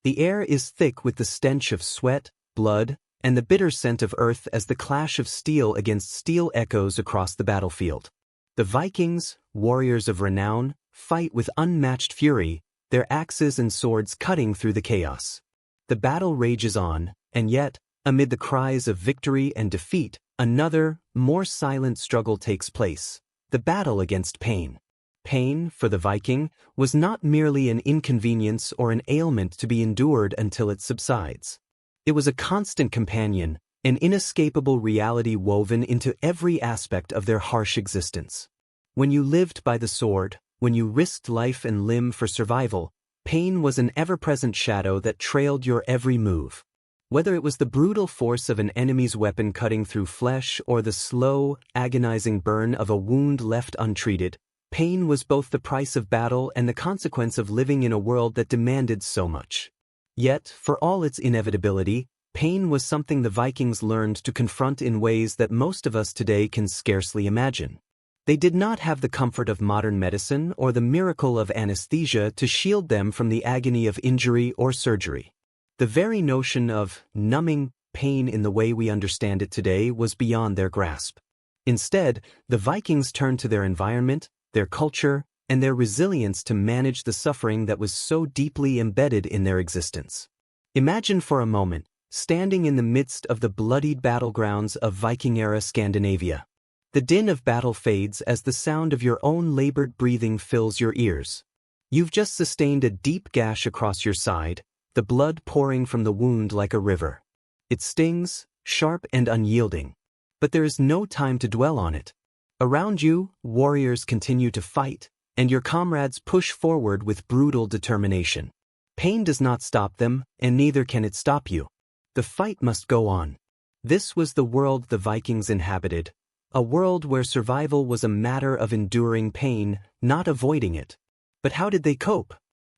The air is thick with the stench of sweat, blood, and the bitter scent of earth as the clash of steel against steel echoes across the battlefield. The Vikings, warriors of renown, fight with unmatched fury, their axes and swords cutting through the chaos. The battle rages on, and yet, amid the cries of victory and defeat, another, more silent struggle takes place: the battle against pain. Pain, for the Viking, was not merely an inconvenience or an ailment to be endured until it subsides. It was a constant companion, an inescapable reality woven into every aspect of their harsh existence. When you lived by the sword, when you risked life and limb for survival, pain was an ever-present shadow that trailed your every move. Whether it was the brutal force of an enemy's weapon cutting through flesh or the slow, agonizing burn of a wound left untreated, pain was both the price of battle and the consequence of living in a world that demanded so much. Yet, for all its inevitability, pain was something the Vikings learned to confront in ways that most of us today can scarcely imagine. They did not have the comfort of modern medicine or the miracle of anesthesia to shield them from the agony of injury or surgery. The very notion of numbing pain in the way we understand it today was beyond their grasp. Instead, the Vikings turned to their environment, their culture, and their resilience to manage the suffering that was so deeply embedded in their existence. Imagine for a moment, standing in the midst of the bloodied battlegrounds of Viking-era Scandinavia. The din of battle fades as the sound of your own labored breathing fills your ears. You've just sustained a deep gash across your side, the blood pouring from the wound like a river. It stings, sharp and unyielding. But there is no time to dwell on it. Around you, warriors continue to fight, and your comrades push forward with brutal determination. Pain does not stop them, and neither can it stop you. The fight must go on. This was the world the Vikings inhabited, a world where survival was a matter of enduring pain, not avoiding it. But how did they cope?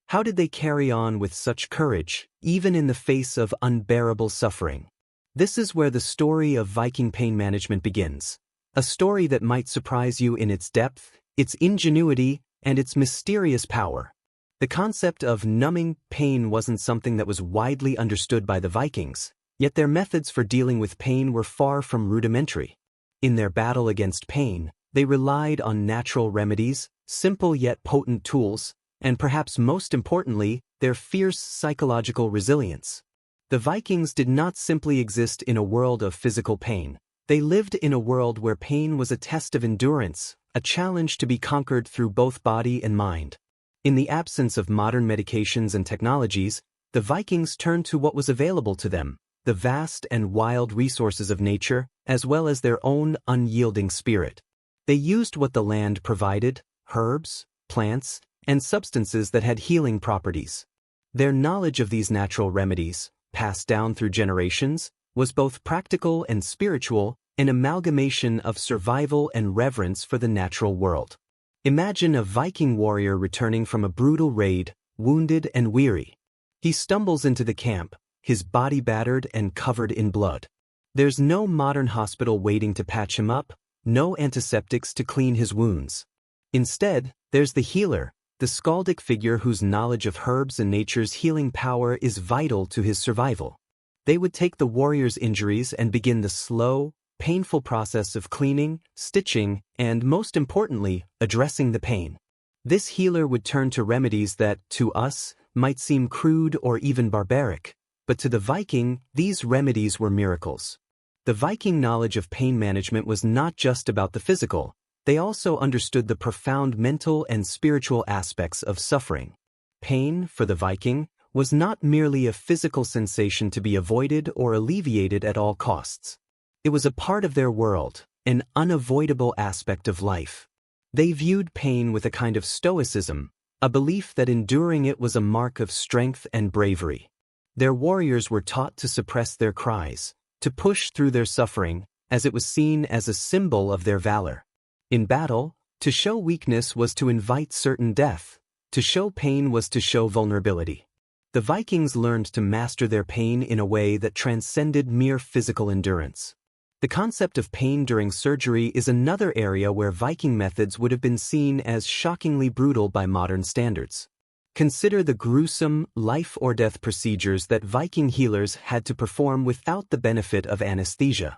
How did they carry on with such courage, even in the face of unbearable suffering? This is where the story of Viking pain management begins. A story that might surprise you in its depth, its ingenuity, and its mysterious power. The concept of numbing pain wasn't something that was widely understood by the Vikings, yet their methods for dealing with pain were far from rudimentary. In their battle against pain, they relied on natural remedies, simple yet potent tools, and perhaps most importantly, their fierce psychological resilience. The Vikings did not simply exist in a world of physical pain. They lived in a world where pain was a test of endurance, a challenge to be conquered through both body and mind. In the absence of modern medications and technologies, the Vikings turned to what was available to them, the vast and wild resources of nature, as well as their own unyielding spirit. They used what the land provided: herbs, plants, and substances that had healing properties. Their knowledge of these natural remedies, passed down through generations, was both practical and spiritual, an amalgamation of survival and reverence for the natural world. Imagine a Viking warrior returning from a brutal raid, wounded and weary. He stumbles into the camp, his body battered and covered in blood. There's no modern hospital waiting to patch him up, no antiseptics to clean his wounds. Instead, there's the healer, the skaldic figure whose knowledge of herbs and nature's healing power is vital to his survival. They would take the warrior's injuries and begin the slow, painful process of cleaning, stitching, and, most importantly, addressing the pain. This healer would turn to remedies that, to us, might seem crude or even barbaric, but to the Viking, these remedies were miracles. The Viking knowledge of pain management was not just about the physical. They also understood the profound mental and spiritual aspects of suffering. Pain, for the Viking, was not merely a physical sensation to be avoided or alleviated at all costs. It was a part of their world, an unavoidable aspect of life. They viewed pain with a kind of stoicism, a belief that enduring it was a mark of strength and bravery. Their warriors were taught to suppress their cries, to push through their suffering, as it was seen as a symbol of their valor. In battle, to show weakness was to invite certain death. To show pain was to show vulnerability. The Vikings learned to master their pain in a way that transcended mere physical endurance. The concept of pain during surgery is another area where Viking methods would have been seen as shockingly brutal by modern standards. Consider the gruesome, life-or-death procedures that Viking healers had to perform without the benefit of anesthesia.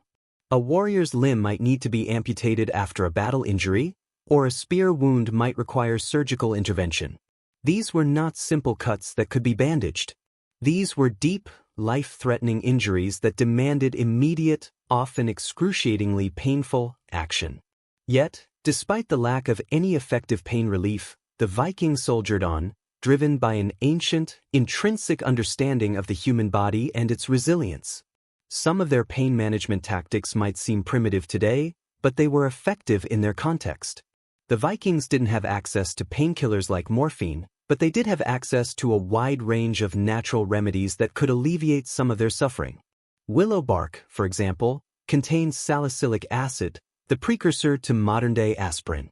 A warrior's limb might need to be amputated after a battle injury, or a spear wound might require surgical intervention. These were not simple cuts that could be bandaged. These were deep, life-threatening injuries that demanded immediate, often excruciatingly painful, action. Yet, despite the lack of any effective pain relief, the Vikings soldiered on, driven by an ancient, intrinsic understanding of the human body and its resilience. Some of their pain management tactics might seem primitive today, but they were effective in their context. The Vikings didn't have access to painkillers like morphine, but they did have access to a wide range of natural remedies that could alleviate some of their suffering. Willow bark, for example, contains salicylic acid, the precursor to modern-day aspirin.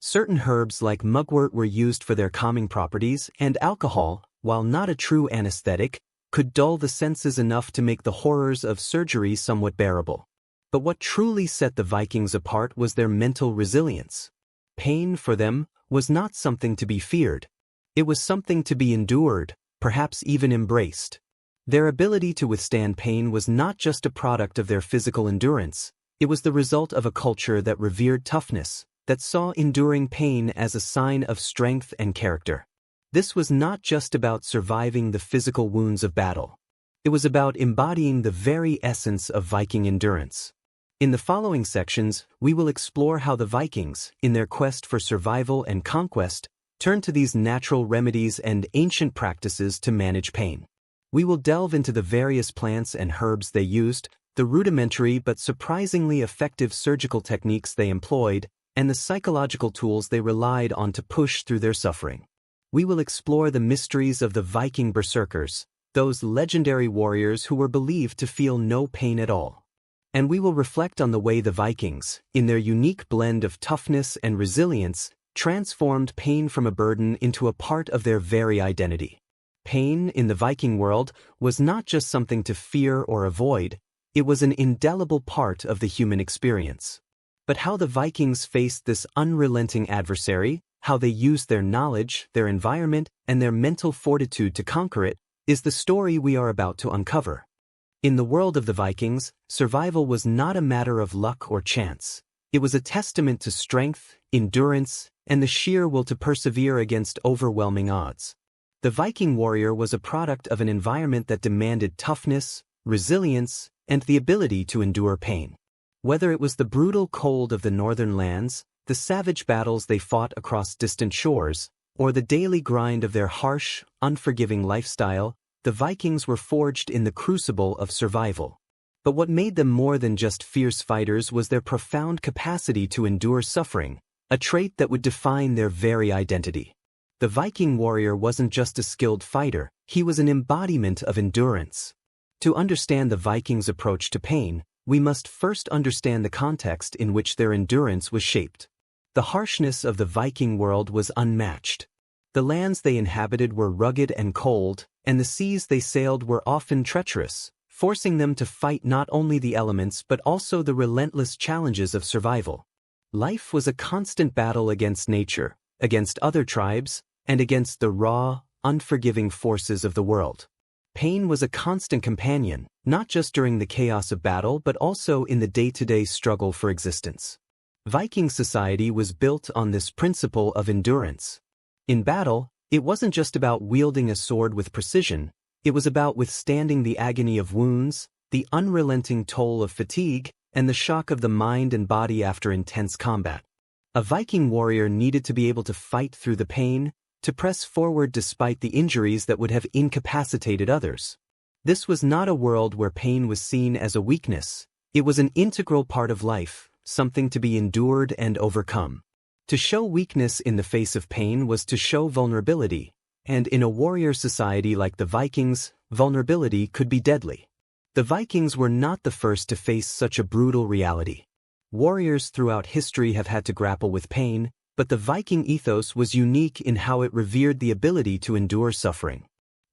Certain herbs like mugwort were used for their calming properties, and alcohol, while not a true anesthetic, could dull the senses enough to make the horrors of surgery somewhat bearable. But what truly set the Vikings apart was their mental resilience. Pain, for them, was not something to be feared. It was something to be endured, perhaps even embraced. Their ability to withstand pain was not just a product of their physical endurance, it was the result of a culture that revered toughness, that saw enduring pain as a sign of strength and character. This was not just about surviving the physical wounds of battle. It was about embodying the very essence of Viking endurance. In the following sections, we will explore how the Vikings, in their quest for survival and conquest, turned to these natural remedies and ancient practices to manage pain. We will delve into the various plants and herbs they used, the rudimentary but surprisingly effective surgical techniques they employed, and the psychological tools they relied on to push through their suffering. We will explore the mysteries of the Viking berserkers, those legendary warriors who were believed to feel no pain at all. And we will reflect on the way the Vikings, in their unique blend of toughness and resilience, transformed pain from a burden into a part of their very identity. Pain, in the Viking world, was not just something to fear or avoid, it was an indelible part of the human experience. But how the Vikings faced this unrelenting adversary, how they used their knowledge, their environment, and their mental fortitude to conquer it, is the story we are about to uncover. In the world of the Vikings, survival was not a matter of luck or chance. It was a testament to strength, endurance, and the sheer will to persevere against overwhelming odds. The Viking warrior was a product of an environment that demanded toughness, resilience, and the ability to endure pain. Whether it was the brutal cold of the northern lands, the savage battles they fought across distant shores, or the daily grind of their harsh, unforgiving lifestyle, the Vikings were forged in the crucible of survival. But what made them more than just fierce fighters was their profound capacity to endure suffering, a trait that would define their very identity. The Viking warrior wasn't just a skilled fighter, he was an embodiment of endurance. To understand the Vikings' approach to pain, we must first understand the context in which their endurance was shaped. The harshness of the Viking world was unmatched. The lands they inhabited were rugged and cold, and the seas they sailed were often treacherous, forcing them to fight not only the elements but also the relentless challenges of survival. Life was a constant battle against nature, against other tribes, and against the raw, unforgiving forces of the world. Pain was a constant companion, not just during the chaos of battle but also in the day-to-day struggle for existence. Viking society was built on this principle of endurance. In battle, it wasn't just about wielding a sword with precision, it was about withstanding the agony of wounds, the unrelenting toll of fatigue, and the shock of the mind and body after intense combat. A Viking warrior needed to be able to fight through the pain, to press forward despite the injuries that would have incapacitated others. This was not a world where pain was seen as a weakness, it was an integral part of life, something to be endured and overcome. To show weakness in the face of pain was to show vulnerability, and in a warrior society like the Vikings, vulnerability could be deadly. The Vikings were not the first to face such a brutal reality. Warriors throughout history have had to grapple with pain, but the Viking ethos was unique in how it revered the ability to endure suffering.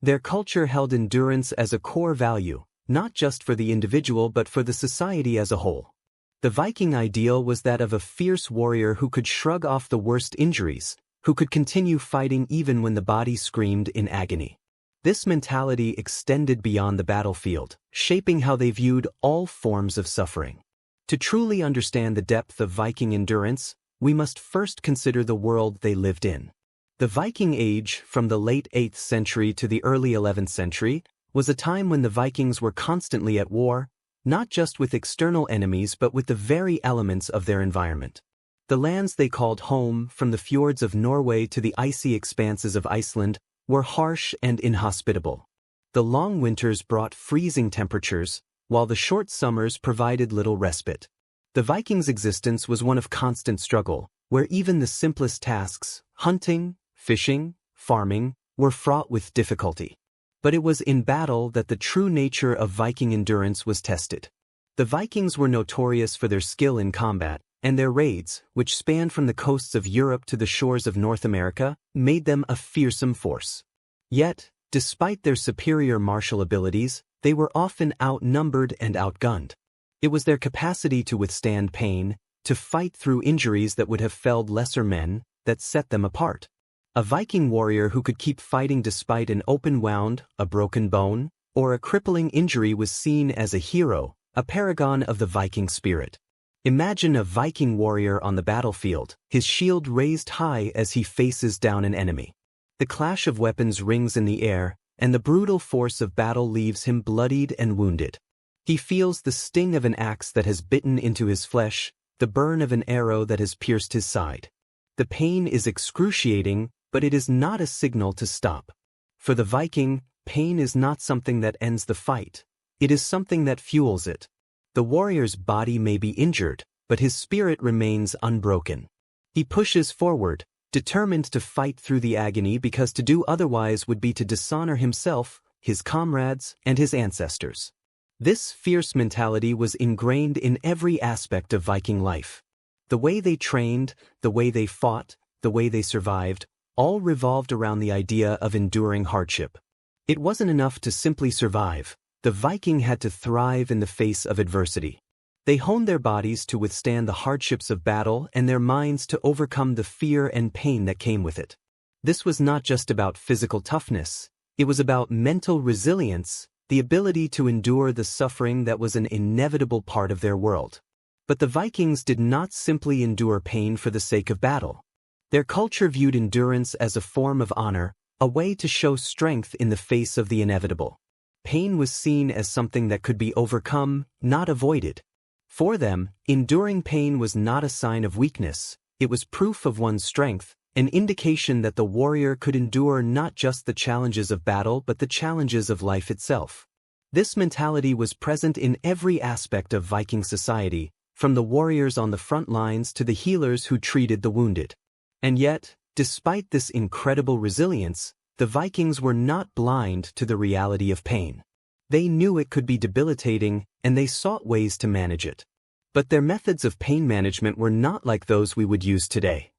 Their culture held endurance as a core value, not just for the individual but for the society as a whole. The Viking ideal was that of a fierce warrior who could shrug off the worst injuries, who could continue fighting even when the body screamed in agony. This mentality extended beyond the battlefield, shaping how they viewed all forms of suffering. To truly understand the depth of Viking endurance, we must first consider the world they lived in. The Viking Age, from the late 8th century to the early 11th century, was a time when the Vikings were constantly at war, not just with external enemies but with the very elements of their environment. The lands they called home, from the fjords of Norway to the icy expanses of Iceland, were harsh and inhospitable. The long winters brought freezing temperatures, while the short summers provided little respite. The Vikings' existence was one of constant struggle, where even the simplest tasks, hunting, fishing, farming, were fraught with difficulty. But it was in battle that the true nature of Viking endurance was tested. The Vikings were notorious for their skill in combat, and their raids, which spanned from the coasts of Europe to the shores of North America, made them a fearsome force. Yet, despite their superior martial abilities, they were often outnumbered and outgunned. It was their capacity to withstand pain, to fight through injuries that would have felled lesser men, that set them apart. A Viking warrior who could keep fighting despite an open wound, a broken bone, or a crippling injury was seen as a hero, a paragon of the Viking spirit. Imagine a Viking warrior on the battlefield, his shield raised high as he faces down an enemy. The clash of weapons rings in the air, and the brutal force of battle leaves him bloodied and wounded. He feels the sting of an axe that has bitten into his flesh, the burn of an arrow that has pierced his side. The pain is excruciating, but it is not a signal to stop. For the Viking, pain is not something that ends the fight. It is something that fuels it. The warrior's body may be injured, but his spirit remains unbroken. He pushes forward, determined to fight through the agony because to do otherwise would be to dishonor himself, his comrades, and his ancestors. This fierce mentality was ingrained in every aspect of Viking life. The way they trained, the way they fought, the way they survived, all revolved around the idea of enduring hardship. It wasn't enough to simply survive. The Viking had to thrive in the face of adversity. They honed their bodies to withstand the hardships of battle and their minds to overcome the fear and pain that came with it. This was not just about physical toughness, it was about mental resilience, the ability to endure the suffering that was an inevitable part of their world. But the Vikings did not simply endure pain for the sake of battle. Their culture viewed endurance as a form of honor, a way to show strength in the face of the inevitable. Pain was seen as something that could be overcome, not avoided. For them, enduring pain was not a sign of weakness, it was proof of one's strength, an indication that the warrior could endure not just the challenges of battle but the challenges of life itself. This mentality was present in every aspect of Viking society, from the warriors on the front lines to the healers who treated the wounded. And yet, despite this incredible resilience, the Vikings were not blind to the reality of pain. They knew it could be debilitating, and they sought ways to manage it. But their methods of pain management were not like those we would use today.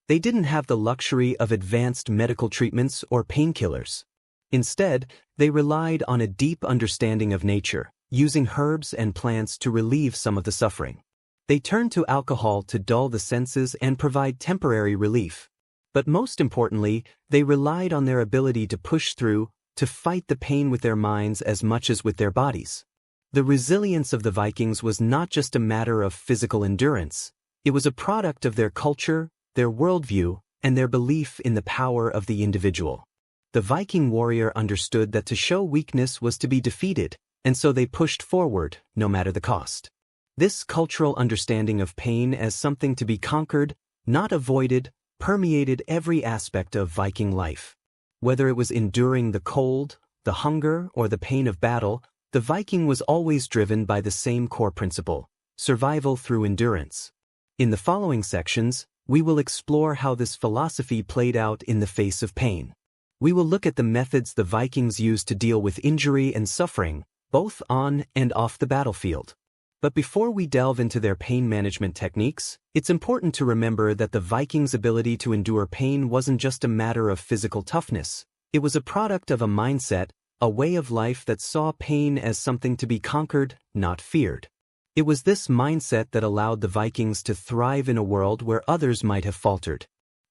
They didn't have the luxury of advanced medical treatments or painkillers. Instead, they relied on a deep understanding of nature, using herbs and plants to relieve some of the suffering. They turned to alcohol to dull the senses and provide temporary relief. But most importantly, they relied on their ability to push through, to fight the pain with their minds as much as with their bodies. The resilience of the Vikings was not just a matter of physical endurance, it was a product of their culture, their worldview, and their belief in the power of the individual. The Viking warrior understood that to show weakness was to be defeated, and so they pushed forward, no matter the cost. This cultural understanding of pain as something to be conquered, not avoided, permeated every aspect of Viking life. Whether it was enduring the cold, the hunger, or the pain of battle, the Viking was always driven by the same core principle: survival through endurance. In the following sections, we will explore how this philosophy played out in the face of pain. We will look at the methods the Vikings used to deal with injury and suffering, both on and off the battlefield. But before we delve into their pain management techniques, it's important to remember that the Vikings' ability to endure pain wasn't just a matter of physical toughness. It was a product of a mindset, a way of life that saw pain as something to be conquered, not feared. It was this mindset that allowed the Vikings to thrive in a world where others might have faltered.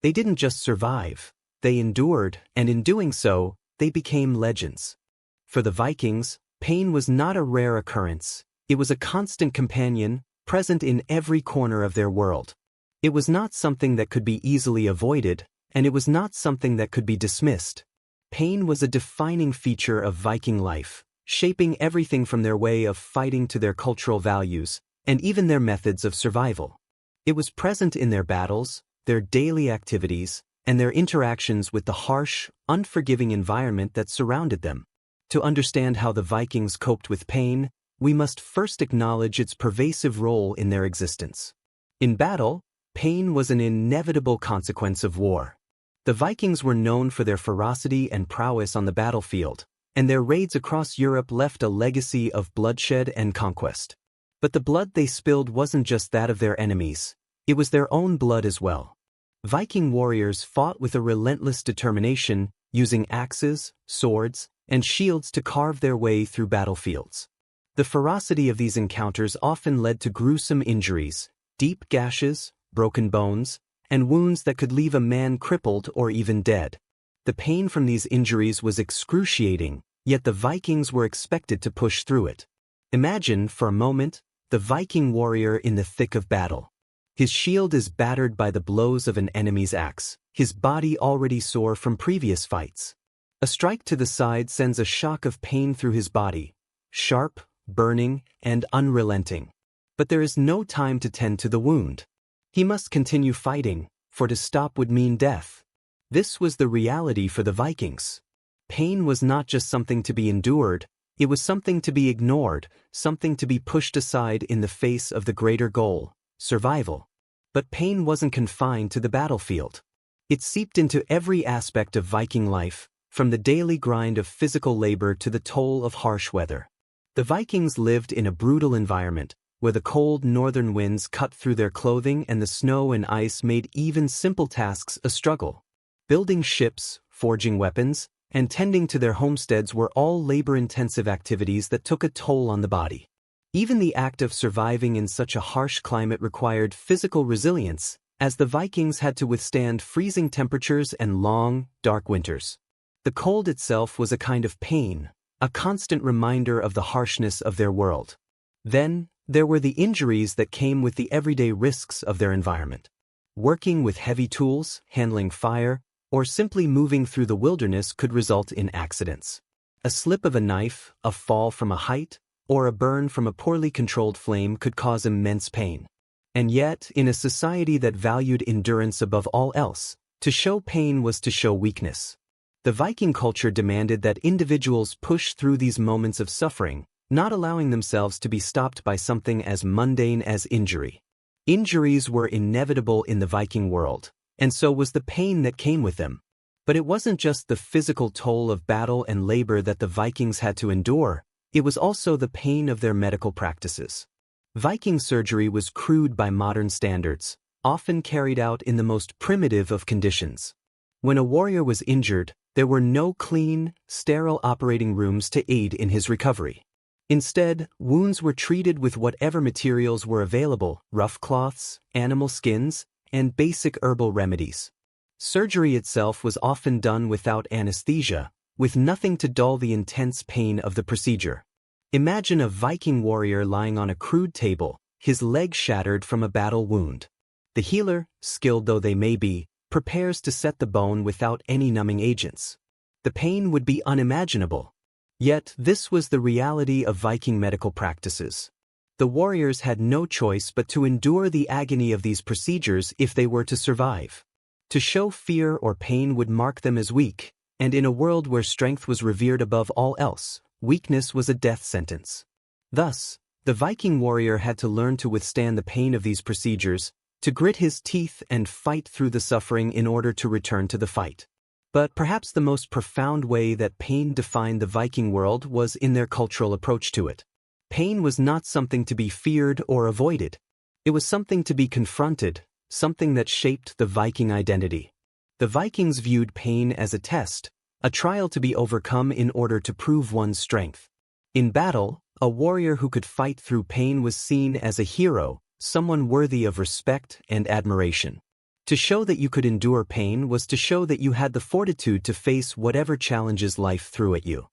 They didn't just survive, they endured, and in doing so, they became legends. For the Vikings, pain was not a rare occurrence, it was a constant companion, present in every corner of their world. It was not something that could be easily avoided, and it was not something that could be dismissed. Pain was a defining feature of Viking life, shaping everything from their way of fighting to their cultural values, and even their methods of survival. It was present in their battles, their daily activities, and their interactions with the harsh, unforgiving environment that surrounded them. To understand how the Vikings coped with pain, we must first acknowledge its pervasive role in their existence. In battle, pain was an inevitable consequence of war. The Vikings were known for their ferocity and prowess on the battlefield, and their raids across Europe left a legacy of bloodshed and conquest. But the blood they spilled wasn't just that of their enemies, it was their own blood as well. Viking warriors fought with a relentless determination, using axes, swords, and shields to carve their way through battlefields. The ferocity of these encounters often led to gruesome injuries, deep gashes, broken bones, and wounds that could leave a man crippled or even dead. The pain from these injuries was excruciating, yet the Vikings were expected to push through it. Imagine, for a moment, the Viking warrior in the thick of battle. His shield is battered by the blows of an enemy's axe, his body already sore from previous fights. A strike to the side sends a shock of pain through his body, sharp, burning, and unrelenting. But there is no time to tend to the wound. He must continue fighting, for to stop would mean death. This was the reality for the Vikings. Pain was not just something to be endured, it was something to be ignored, something to be pushed aside in the face of the greater goal, survival. But pain wasn't confined to the battlefield. It seeped into every aspect of Viking life, from the daily grind of physical labor to the toll of harsh weather. The Vikings lived in a brutal environment, where the cold northern winds cut through their clothing and the snow and ice made even simple tasks a struggle. Building ships, forging weapons, and tending to their homesteads were all labor-intensive activities that took a toll on the body. Even the act of surviving in such a harsh climate required physical resilience, as the Vikings had to withstand freezing temperatures and long, dark winters. The cold itself was a kind of pain, a constant reminder of the harshness of their world. Then, there were the injuries that came with the everyday risks of their environment. Working with heavy tools, handling fire, or simply moving through the wilderness could result in accidents. A slip of a knife, a fall from a height, or a burn from a poorly controlled flame could cause immense pain. And yet, in a society that valued endurance above all else, to show pain was to show weakness. The Viking culture demanded that individuals push through these moments of suffering, not allowing themselves to be stopped by something as mundane as injury. Injuries were inevitable in the Viking world, and so was the pain that came with them. But it wasn't just the physical toll of battle and labor that the Vikings had to endure, it was also the pain of their medical practices. Viking surgery was crude by modern standards, often carried out in the most primitive of conditions. When a warrior was injured, there were no clean, sterile operating rooms to aid in his recovery. Instead, wounds were treated with whatever materials were available, rough cloths, animal skins, and basic herbal remedies. Surgery itself was often done without anesthesia, with nothing to dull the intense pain of the procedure. Imagine a Viking warrior lying on a crude table, his leg shattered from a battle wound. The healer, skilled though they may be, prepares to set the bone without any numbing agents. The pain would be unimaginable. Yet, this was the reality of Viking medical practices. The warriors had no choice but to endure the agony of these procedures if they were to survive. To show fear or pain would mark them as weak, and in a world where strength was revered above all else, weakness was a death sentence. Thus, the Viking warrior had to learn to withstand the pain of these procedures, to grit his teeth and fight through the suffering in order to return to the fight. But perhaps the most profound way that pain defined the Viking world was in their cultural approach to it. Pain was not something to be feared or avoided. It was something to be confronted, something that shaped the Viking identity. The Vikings viewed pain as a test, a trial to be overcome in order to prove one's strength. In battle, a warrior who could fight through pain was seen as a hero, someone worthy of respect and admiration. To show that you could endure pain was to show that you had the fortitude to face whatever challenges life threw at you.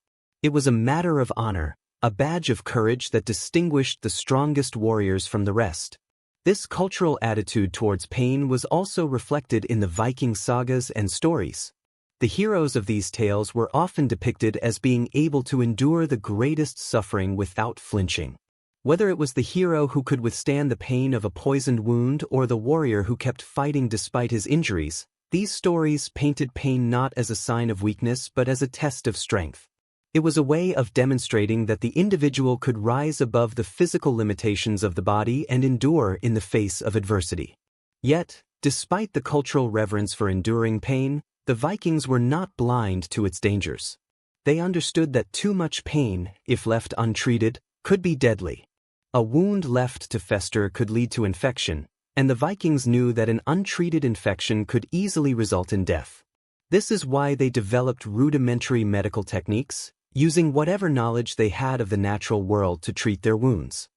It was a matter of honor, a badge of courage that distinguished the strongest warriors from the rest. This cultural attitude towards pain was also reflected in the Viking sagas and stories. The heroes of these tales were often depicted as being able to endure the greatest suffering without flinching. Whether it was the hero who could withstand the pain of a poisoned wound or the warrior who kept fighting despite his injuries, these stories painted pain not as a sign of weakness but as a test of strength. It was a way of demonstrating that the individual could rise above the physical limitations of the body and endure in the face of adversity. Yet, despite the cultural reverence for enduring pain, the Vikings were not blind to its dangers. They understood that too much pain, if left untreated, could be deadly. A wound left to fester could lead to infection, and the Vikings knew that an untreated infection could easily result in death. This is why they developed rudimentary medical techniques, using whatever knowledge they had of the natural world to treat their wounds.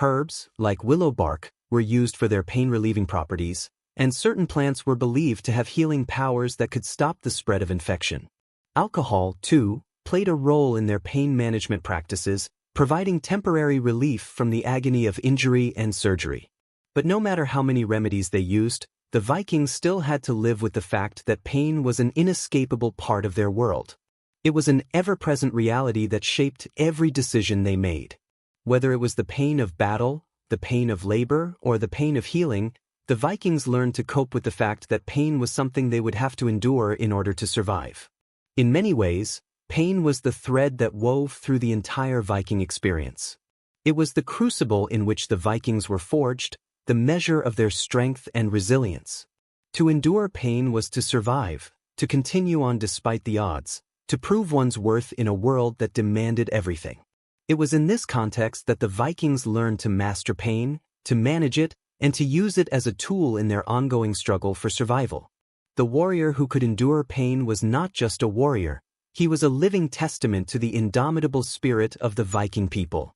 Herbs, like willow bark, were used for their pain-relieving properties, and certain plants were believed to have healing powers that could stop the spread of infection. Alcohol, too, played a role in their pain management practices, providing temporary relief from the agony of injury and surgery. But no matter how many remedies they used, the Vikings still had to live with the fact that pain was an inescapable part of their world. It was an ever-present reality that shaped every decision they made. Whether it was the pain of battle, the pain of labor, or the pain of healing, the Vikings learned to cope with the fact that pain was something they would have to endure in order to survive. In many ways, pain was the thread that wove through the entire Viking experience. It was the crucible in which the Vikings were forged, the measure of their strength and resilience. To endure pain was to survive, to continue on despite the odds, to prove one's worth in a world that demanded everything. It was in this context that the Vikings learned to master pain, to manage it, and to use it as a tool in their ongoing struggle for survival. The warrior who could endure pain was not just a warrior, he was a living testament to the indomitable spirit of the Viking people.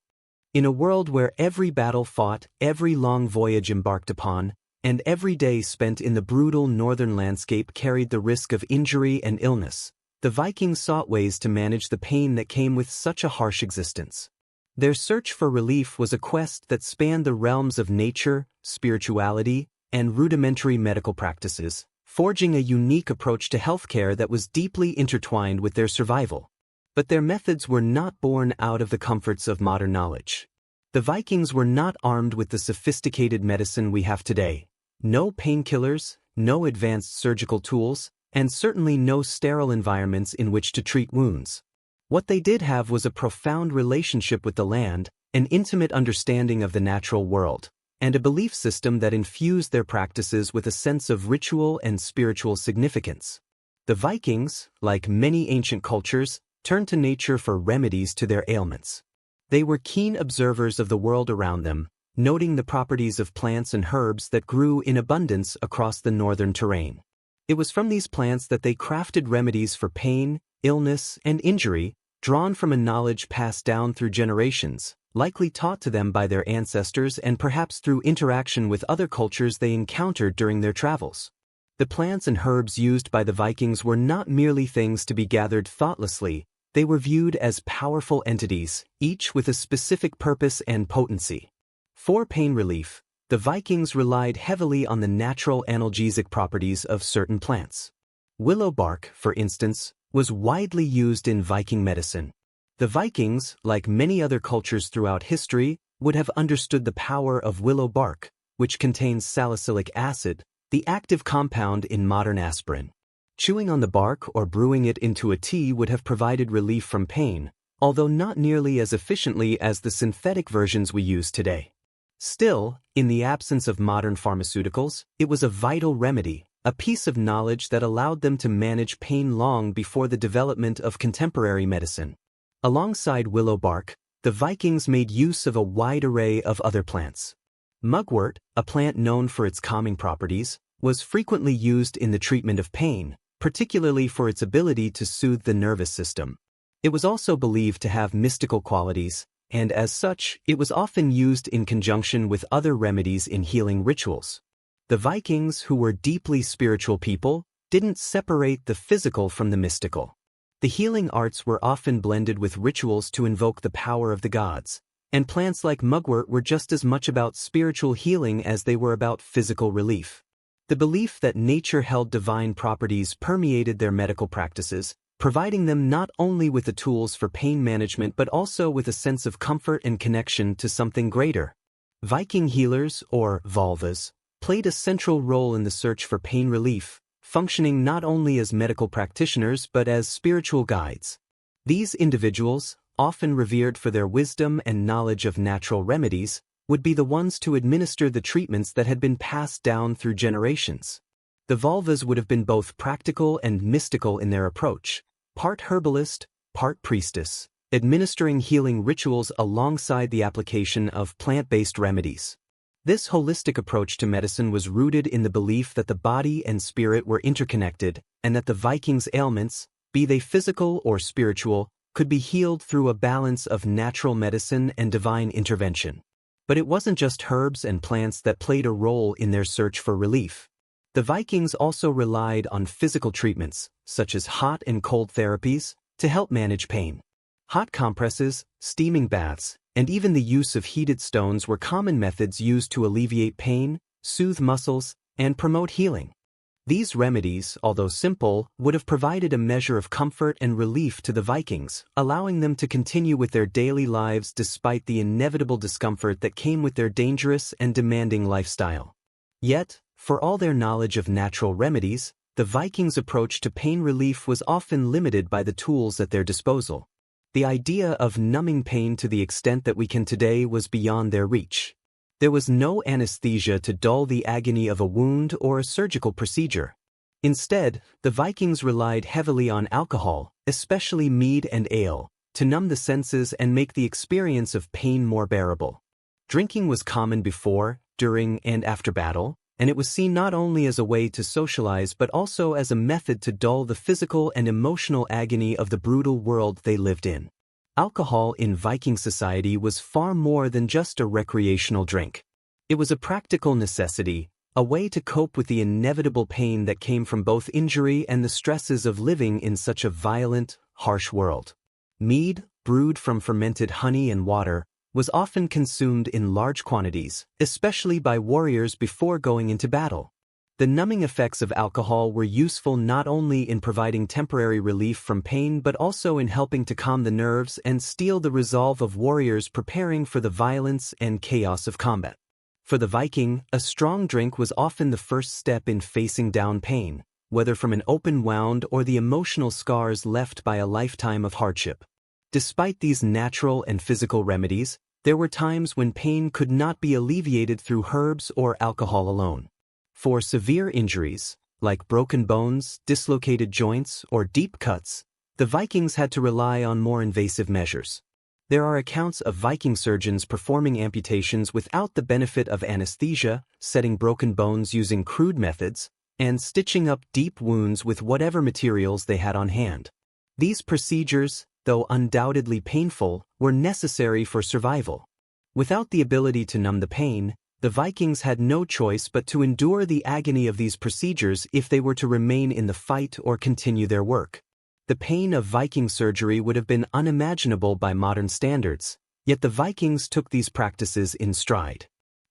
In a world where every battle fought, every long voyage embarked upon, and every day spent in the brutal northern landscape carried the risk of injury and illness, the Vikings sought ways to manage the pain that came with such a harsh existence. Their search for relief was a quest that spanned the realms of nature, spirituality, and rudimentary medical practices, forging a unique approach to healthcare that was deeply intertwined with their survival. But their methods were not born out of the comforts of modern knowledge. The Vikings were not armed with the sophisticated medicine we have today. No painkillers, no advanced surgical tools, and certainly no sterile environments in which to treat wounds. What they did have was a profound relationship with the land, an intimate understanding of the natural world, and a belief system that infused their practices with a sense of ritual and spiritual significance. The Vikings, like many ancient cultures, turned to nature for remedies to their ailments. They were keen observers of the world around them, noting the properties of plants and herbs that grew in abundance across the northern terrain. It was from these plants that they crafted remedies for pain, illness, and injury, drawn from a knowledge passed down through generations, likely taught to them by their ancestors and perhaps through interaction with other cultures they encountered during their travels. The plants and herbs used by the Vikings were not merely things to be gathered thoughtlessly, they were viewed as powerful entities, each with a specific purpose and potency. For pain relief, the Vikings relied heavily on the natural analgesic properties of certain plants. Willow bark, for instance, was widely used in Viking medicine. The Vikings, like many other cultures throughout history, would have understood the power of willow bark, which contains salicylic acid, the active compound in modern aspirin. Chewing on the bark or brewing it into a tea would have provided relief from pain, although not nearly as efficiently as the synthetic versions we use today. Still, in the absence of modern pharmaceuticals, it was a vital remedy, a piece of knowledge that allowed them to manage pain long before the development of contemporary medicine. Alongside willow bark, the Vikings made use of a wide array of other plants. Mugwort, a plant known for its calming properties, was frequently used in the treatment of pain, particularly for its ability to soothe the nervous system. It was also believed to have mystical qualities, and as such, it was often used in conjunction with other remedies in healing rituals. The Vikings, who were deeply spiritual people, didn't separate the physical from the mystical. The healing arts were often blended with rituals to invoke the power of the gods, and plants like mugwort were just as much about spiritual healing as they were about physical relief. The belief that nature held divine properties permeated their medical practices, providing them not only with the tools for pain management but also with a sense of comfort and connection to something greater. Viking healers, or vulvas, played a central role in the search for pain relief, functioning not only as medical practitioners but as spiritual guides. These individuals, often revered for their wisdom and knowledge of natural remedies, would be the ones to administer the treatments that had been passed down through generations. The vulvas would have been both practical and mystical in their approach, part herbalist, part priestess, administering healing rituals alongside the application of plant-based remedies. This holistic approach to medicine was rooted in the belief that the body and spirit were interconnected, and that the Vikings' ailments, be they physical or spiritual, could be healed through a balance of natural medicine and divine intervention. But it wasn't just herbs and plants that played a role in their search for relief. The Vikings also relied on physical treatments, such as hot and cold therapies, to help manage pain. Hot compresses, steaming baths, and even the use of heated stones were common methods used to alleviate pain, soothe muscles, and promote healing. These remedies, although simple, would have provided a measure of comfort and relief to the Vikings, allowing them to continue with their daily lives despite the inevitable discomfort that came with their dangerous and demanding lifestyle. Yet, for all their knowledge of natural remedies, the Vikings' approach to pain relief was often limited by the tools at their disposal. The idea of numbing pain to the extent that we can today was beyond their reach. There was no anesthesia to dull the agony of a wound or a surgical procedure. Instead, the Vikings relied heavily on alcohol, especially mead and ale, to numb the senses and make the experience of pain more bearable. Drinking was common before, during, and after battle, and it was seen not only as a way to socialize but also as a method to dull the physical and emotional agony of the brutal world they lived in. Alcohol in Viking society was far more than just a recreational drink. It was a practical necessity, a way to cope with the inevitable pain that came from both injury and the stresses of living in such a violent, harsh world. Mead, brewed from fermented honey and water, was often consumed in large quantities, especially by warriors before going into battle. The numbing effects of alcohol were useful not only in providing temporary relief from pain but also in helping to calm the nerves and steel the resolve of warriors preparing for the violence and chaos of combat. For the Viking, a strong drink was often the first step in facing down pain, whether from an open wound or the emotional scars left by a lifetime of hardship. Despite these natural and physical remedies, there were times when pain could not be alleviated through herbs or alcohol alone. For severe injuries, like broken bones, dislocated joints, or deep cuts, the Vikings had to rely on more invasive measures. There are accounts of Viking surgeons performing amputations without the benefit of anesthesia, setting broken bones using crude methods, and stitching up deep wounds with whatever materials they had on hand. These procedures, though undoubtedly painful, were necessary for survival. Without the ability to numb the pain, the Vikings had no choice but to endure the agony of these procedures if they were to remain in the fight or continue their work. The pain of Viking surgery would have been unimaginable by modern standards, yet the Vikings took these practices in stride.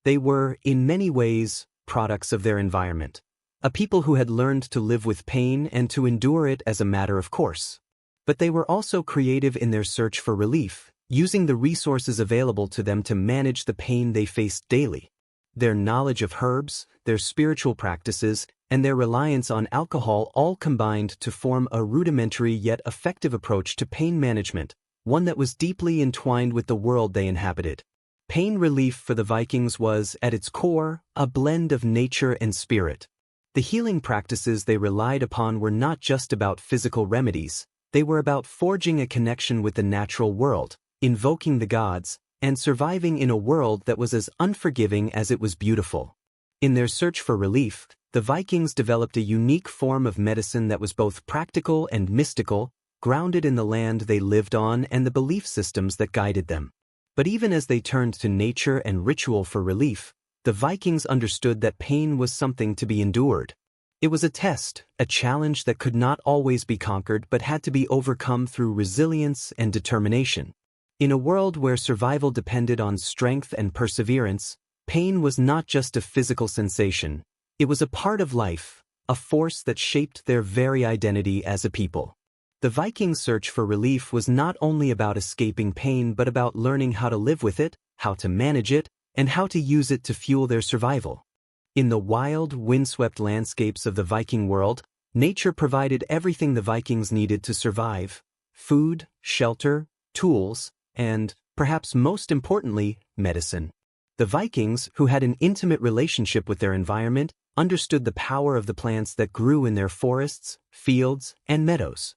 They were, in many ways, products of their environment, a people who had learned to live with pain and to endure it as a matter of course. But they were also creative in their search for relief, using the resources available to them to manage the pain they faced daily. Their knowledge of herbs, their spiritual practices, and their reliance on alcohol all combined to form a rudimentary yet effective approach to pain management, one that was deeply entwined with the world they inhabited. Pain relief for the Vikings was, at its core, a blend of nature and spirit. The healing practices they relied upon were not just about physical remedies, they were about forging a connection with the natural world, invoking the gods, and surviving in a world that was as unforgiving as it was beautiful. In their search for relief, the Vikings developed a unique form of medicine that was both practical and mystical, grounded in the land they lived on and the belief systems that guided them. But even as they turned to nature and ritual for relief, The Vikings understood that pain was something to be endured. It was a test, a challenge that could not always be conquered but had to be overcome through resilience and determination. In a world where survival depended on strength and perseverance, pain was not just a physical sensation, it was a part of life, a force that shaped their very identity as a people. The Vikings' search for relief was not only about escaping pain but about learning how to live with it, how to manage it, and how to use it to fuel their survival. In the wild, windswept landscapes of the Viking world, nature provided everything the Vikings needed to survive: food, shelter, tools, and, perhaps most importantly, medicine. The Vikings, who had an intimate relationship with their environment, understood the power of the plants that grew in their forests, fields, and meadows.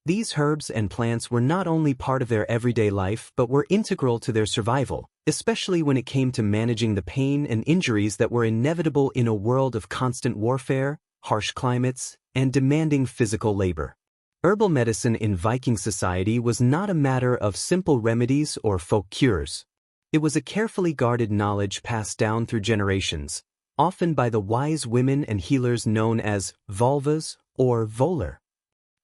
These herbs and plants were not only part of their everyday life but were integral to their survival, especially when it came to managing the pain and injuries that were inevitable in a world of constant warfare, harsh climates, and demanding physical labor. Herbal medicine in Viking society was not a matter of simple remedies or folk cures. It was a carefully guarded knowledge passed down through generations, often by the wise women and healers known as vulvas or volar.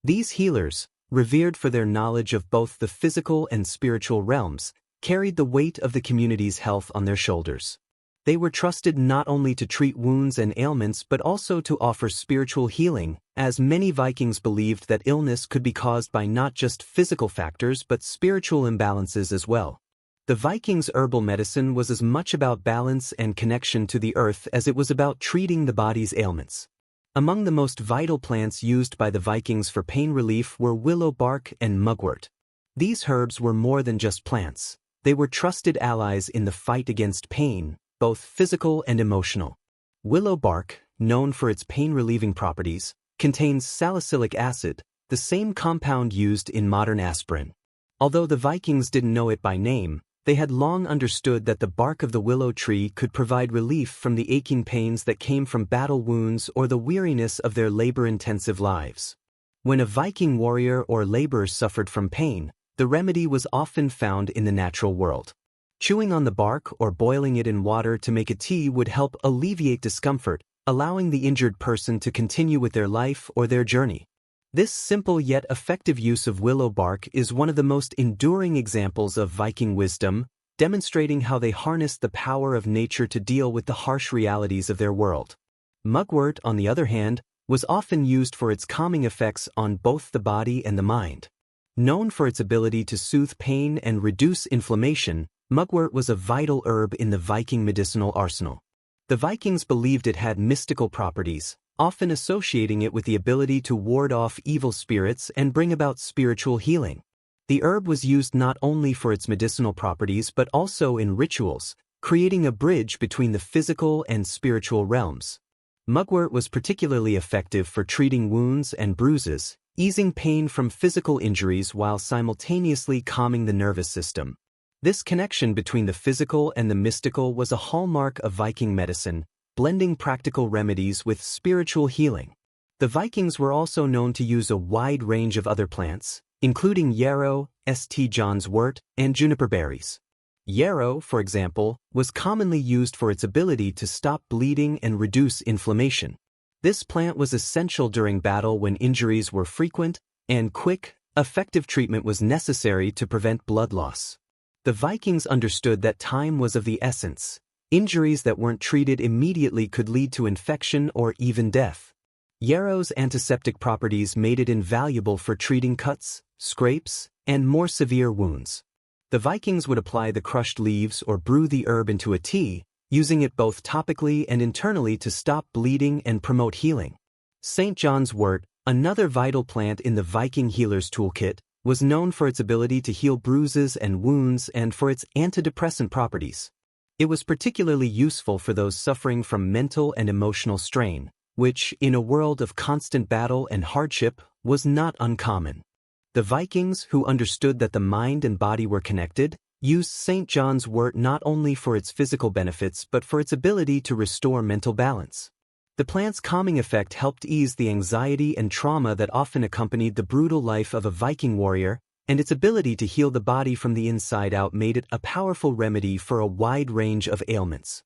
These healers, revered for their knowledge of both the physical and spiritual realms, carried the weight of the community's health on their shoulders. They were trusted not only to treat wounds and ailments but also to offer spiritual healing, as many Vikings believed that illness could be caused by not just physical factors but spiritual imbalances as well. The Vikings' herbal medicine was as much about balance and connection to the earth as it was about treating the body's ailments. Among the most vital plants used by the Vikings for pain relief were willow bark and mugwort. These herbs were more than just plants. They were trusted allies in the fight against pain, both physical and emotional. Willow bark, known for its pain-relieving properties, contains salicylic acid, the same compound used in modern aspirin. Although the Vikings didn't know it by name, they had long understood that the bark of the willow tree could provide relief from the aching pains that came from battle wounds or the weariness of their labor-intensive lives. When a Viking warrior or laborer suffered from pain, the remedy was often found in the natural world. Chewing on the bark or boiling it in water to make a tea would help alleviate discomfort, allowing the injured person to continue with their life or their journey. This simple yet effective use of willow bark is one of the most enduring examples of Viking wisdom, demonstrating how they harnessed the power of nature to deal with the harsh realities of their world. Mugwort, on the other hand, was often used for its calming effects on both the body and the mind. Known for its ability to soothe pain and reduce inflammation, mugwort was a vital herb in the Viking medicinal arsenal. The Vikings believed it had mystical properties, often associating it with the ability to ward off evil spirits and bring about spiritual healing. The herb was used not only for its medicinal properties but also in rituals, creating a bridge between the physical and spiritual realms. Mugwort was particularly effective for treating wounds and bruises, easing pain from physical injuries while simultaneously calming the nervous system. This connection between the physical and the mystical was a hallmark of Viking medicine, blending practical remedies with spiritual healing. The Vikings were also known to use a wide range of other plants, including yarrow, St. John's wort, and juniper berries. Yarrow, for example, was commonly used for its ability to stop bleeding and reduce inflammation. This plant was essential during battle when injuries were frequent, and quick, effective treatment was necessary to prevent blood loss. The Vikings understood that time was of the essence. Injuries that weren't treated immediately could lead to infection or even death. Yarrow's antiseptic properties made it invaluable for treating cuts, scrapes, and more severe wounds. The Vikings would apply the crushed leaves or brew the herb into a tea, using it both topically and internally to stop bleeding and promote healing. St. John's wort, another vital plant in the Viking healer's toolkit, was known for its ability to heal bruises and wounds and for its antidepressant properties. It was particularly useful for those suffering from mental and emotional strain, which, in a world of constant battle and hardship, was not uncommon. The Vikings, who understood that the mind and body were connected, used St. John's wort not only for its physical benefits but for its ability to restore mental balance. The plant's calming effect helped ease the anxiety and trauma that often accompanied the brutal life of a Viking warrior, and its ability to heal the body from the inside out made it a powerful remedy for a wide range of ailments.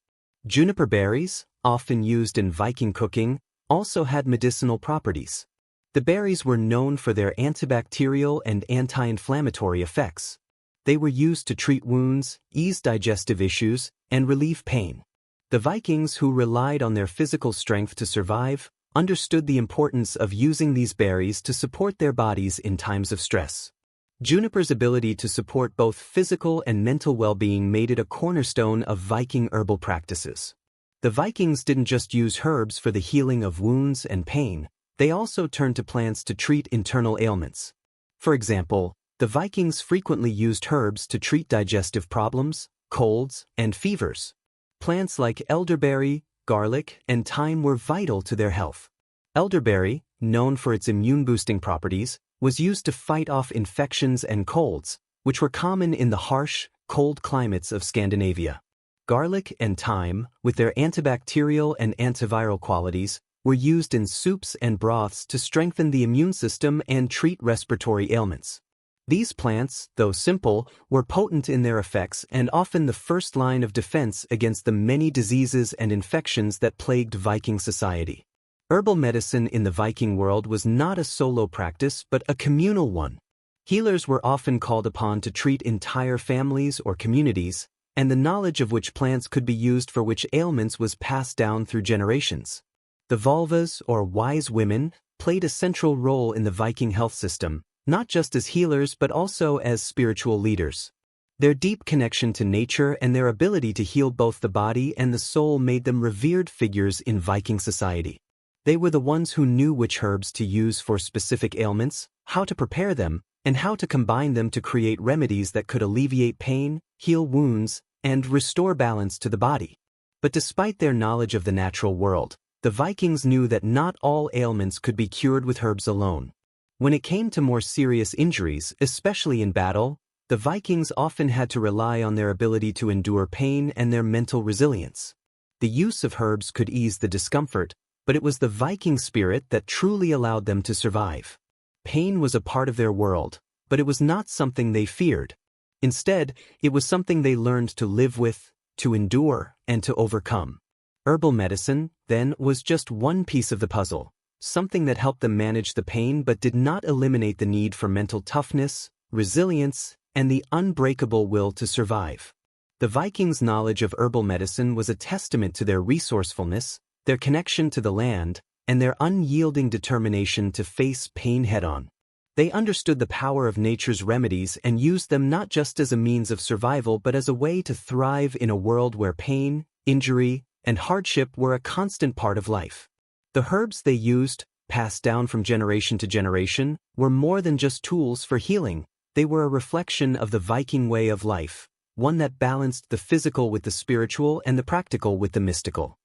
Juniper berries, often used in Viking cooking, also had medicinal properties. The berries were known for their antibacterial and anti-inflammatory effects. They were used to treat wounds, ease digestive issues, and relieve pain. The Vikings, who relied on their physical strength to survive, understood the importance of using these berries to support their bodies in times of stress. Juniper's ability to support both physical and mental well-being made it a cornerstone of Viking herbal practices. The Vikings didn't just use herbs for the healing of wounds and pain, they also turned to plants to treat internal ailments. For example, the Vikings frequently used herbs to treat digestive problems, colds, and fevers. Plants like elderberry, garlic, and thyme were vital to their health. Elderberry, known for its immune-boosting properties, was used to fight off infections and colds, which were common in the harsh, cold climates of Scandinavia. Garlic and thyme, with their antibacterial and antiviral qualities, were used in soups and broths to strengthen the immune system and treat respiratory ailments. These plants, though simple, were potent in their effects and often the first line of defense against the many diseases and infections that plagued Viking society. Herbal medicine in the Viking world was not a solo practice but a communal one. Healers were often called upon to treat entire families or communities, and the knowledge of which plants could be used for which ailments was passed down through generations. The Volvas, or wise women, played a central role in the Viking health system, not just as healers but also as spiritual leaders. Their deep connection to nature and their ability to heal both the body and the soul made them revered figures in Viking society. They were the ones who knew which herbs to use for specific ailments, how to prepare them, and how to combine them to create remedies that could alleviate pain, heal wounds, and restore balance to the body. But despite their knowledge of the natural world, the Vikings knew that not all ailments could be cured with herbs alone. When it came to more serious injuries, especially in battle, the Vikings often had to rely on their ability to endure pain and their mental resilience. The use of herbs could ease the discomfort, but it was the Viking spirit that truly allowed them to survive. Pain was a part of their world, but it was not something they feared. Instead, it was something they learned to live with, to endure, and to overcome. Herbal medicine, then, was just one piece of the puzzle, something that helped them manage the pain but did not eliminate the need for mental toughness, resilience, and the unbreakable will to survive. The Vikings' knowledge of herbal medicine was a testament to their resourcefulness, their connection to the land, and their unyielding determination to face pain head-on. They understood the power of nature's remedies and used them not just as a means of survival but as a way to thrive in a world where pain, injury, and hardship were a constant part of life. The herbs they used, passed down from generation to generation, were more than just tools for healing. They were a reflection of the Viking way of life, one that balanced the physical with the spiritual and the practical with the mystical.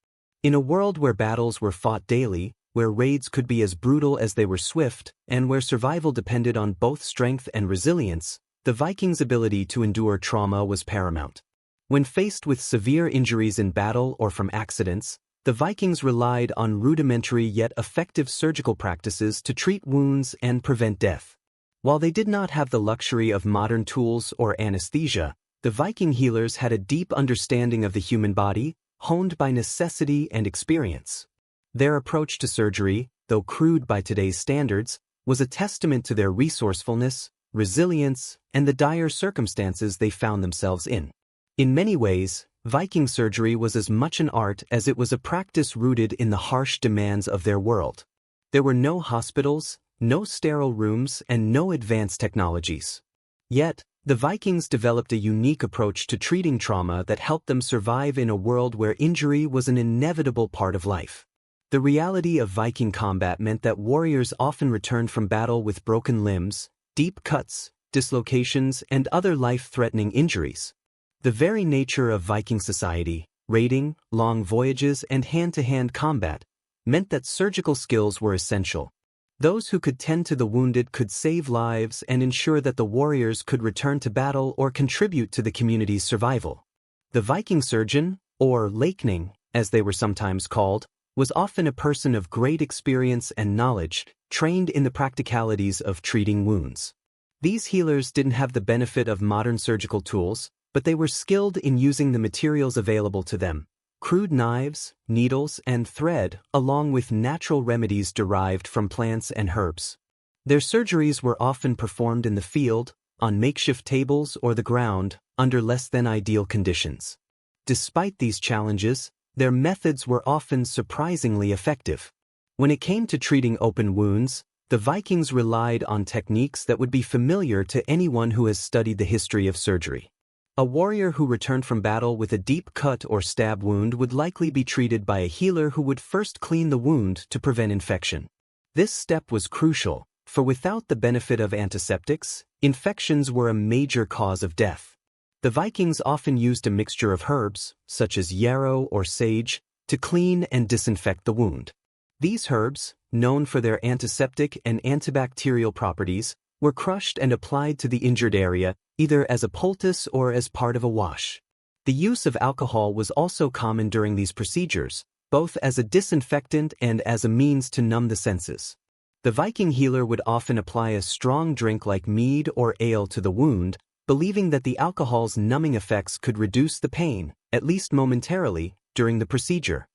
In a world where battles were fought daily, where raids could be as brutal as they were swift, and where survival depended on both strength and resilience, the Vikings' ability to endure trauma was paramount. When faced with severe injuries in battle or from accidents, the Vikings relied on rudimentary yet effective surgical practices to treat wounds and prevent death. While they did not have the luxury of modern tools or anesthesia, the Viking healers had a deep understanding of the human body, honed by necessity and experience. Their approach to surgery, though crude by today's standards, was a testament to their resourcefulness, resilience, and the dire circumstances they found themselves in. In many ways, Viking surgery was as much an art as it was a practice rooted in the harsh demands of their world. There were no hospitals, no sterile rooms, and no advanced technologies. Yet, the Vikings developed a unique approach to treating trauma that helped them survive in a world where injury was an inevitable part of life. The reality of Viking combat meant that warriors often returned from battle with broken limbs, deep cuts, dislocations, and other life-threatening injuries. The very nature of Viking society, raiding, long voyages, and hand-to-hand combat, meant that surgical skills were essential. Those who could tend to the wounded could save lives and ensure that the warriors could return to battle or contribute to the community's survival. The Viking surgeon, or lakening, as they were sometimes called, was often a person of great experience and knowledge, trained in the practicalities of treating wounds. These healers didn't have the benefit of modern surgical tools, but they were skilled in using the materials available to them, crude knives, needles, and thread, along with natural remedies derived from plants and herbs. Their surgeries were often performed in the field, on makeshift tables or the ground, under less than ideal conditions. Despite these challenges, their methods were often surprisingly effective. When it came to treating open wounds, the Vikings relied on techniques that would be familiar to anyone who has studied the history of surgery. A warrior who returned from battle with a deep cut or stab wound would likely be treated by a healer who would first clean the wound to prevent infection. This step was crucial, for without the benefit of antiseptics, infections were a major cause of death. The Vikings often used a mixture of herbs, such as yarrow or sage, to clean and disinfect the wound. These herbs, known for their antiseptic and antibacterial properties, were crushed and applied to the injured area, either as a poultice or as part of a wash. The use of alcohol was also common during these procedures, both as a disinfectant and as a means to numb the senses. The Viking healer would often apply a strong drink like mead or ale to the wound, believing that the alcohol's numbing effects could reduce the pain, at least momentarily, during the procedure.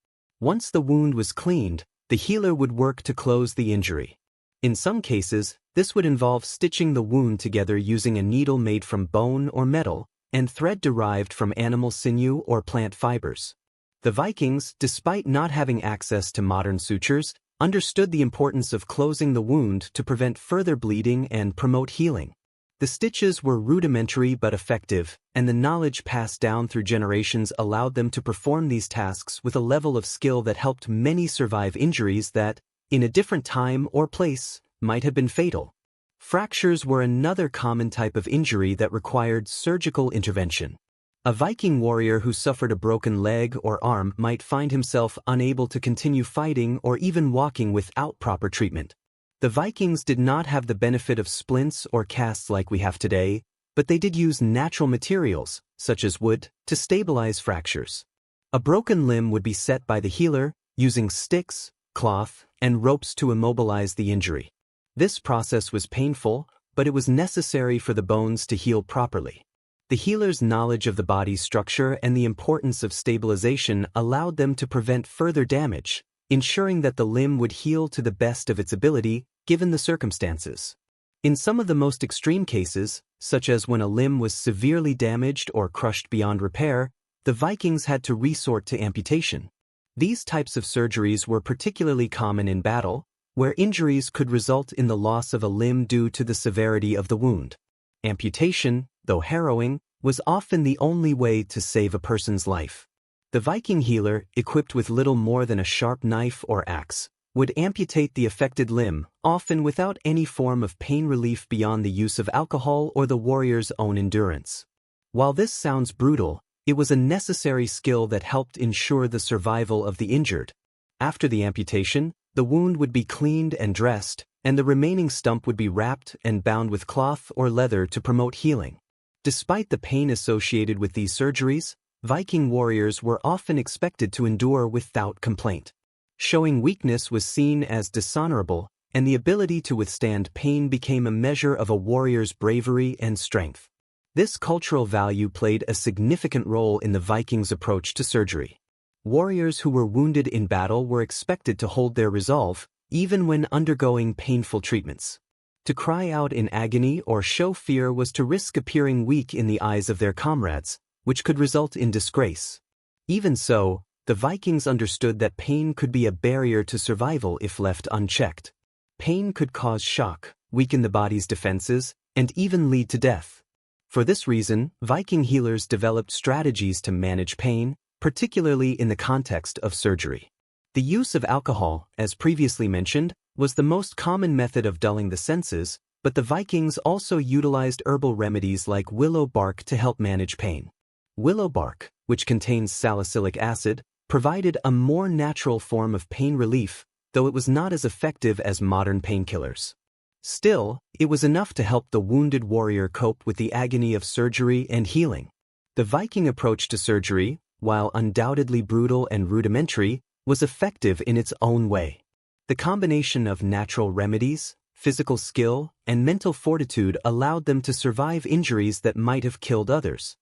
Once the wound was cleaned, the healer would work to close the injury. In some cases, this would involve stitching the wound together using a needle made from bone or metal, and thread derived from animal sinew or plant fibers. The Vikings, despite not having access to modern sutures, understood the importance of closing the wound to prevent further bleeding and promote healing. The stitches were rudimentary but effective, and the knowledge passed down through generations allowed them to perform these tasks with a level of skill that helped many survive injuries that, in a different time or place, might have been fatal. Fractures were another common type of injury that required surgical intervention. A Viking warrior who suffered a broken leg or arm might find himself unable to continue fighting or even walking without proper treatment. The Vikings did not have the benefit of splints or casts like we have today, but they did use natural materials, such as wood, to stabilize fractures. A broken limb would be set by the healer, using sticks, cloth, and ropes to immobilize the injury. This process was painful, but it was necessary for the bones to heal properly. The healer's knowledge of the body's structure and the importance of stabilization allowed them to prevent further damage, ensuring that the limb would heal to the best of its ability, given the circumstances. In some of the most extreme cases, such as when a limb was severely damaged or crushed beyond repair, the Vikings had to resort to amputation. These types of surgeries were particularly common in battle, where injuries could result in the loss of a limb due to the severity of the wound. Amputation, though harrowing, was often the only way to save a person's life. The Viking healer, equipped with little more than a sharp knife or axe, would amputate the affected limb, often without any form of pain relief beyond the use of alcohol or the warrior's own endurance. While this sounds brutal, it was a necessary skill that helped ensure the survival of the injured. After the amputation, the wound would be cleaned and dressed, and the remaining stump would be wrapped and bound with cloth or leather to promote healing. Despite the pain associated with these surgeries, Viking warriors were often expected to endure without complaint. Showing weakness was seen as dishonorable, and the ability to withstand pain became a measure of a warrior's bravery and strength. This cultural value played a significant role in the Vikings' approach to surgery. Warriors who were wounded in battle were expected to hold their resolve, even when undergoing painful treatments. To cry out in agony or show fear was to risk appearing weak in the eyes of their comrades, which could result in disgrace. Even so, the Vikings understood that pain could be a barrier to survival if left unchecked. Pain could cause shock, weaken the body's defenses, and even lead to death. For this reason, Viking healers developed strategies to manage pain, particularly in the context of surgery. The use of alcohol, as previously mentioned, was the most common method of dulling the senses, but the Vikings also utilized herbal remedies like willow bark to help manage pain. Willow bark, which contains salicylic acid, provided a more natural form of pain relief, though it was not as effective as modern painkillers. Still, it was enough to help the wounded warrior cope with the agony of surgery and healing. The Viking approach to surgery, while undoubtedly brutal and rudimentary, was effective in its own way. The combination of natural remedies, physical skill, and mental fortitude allowed them to survive injuries that might have killed others.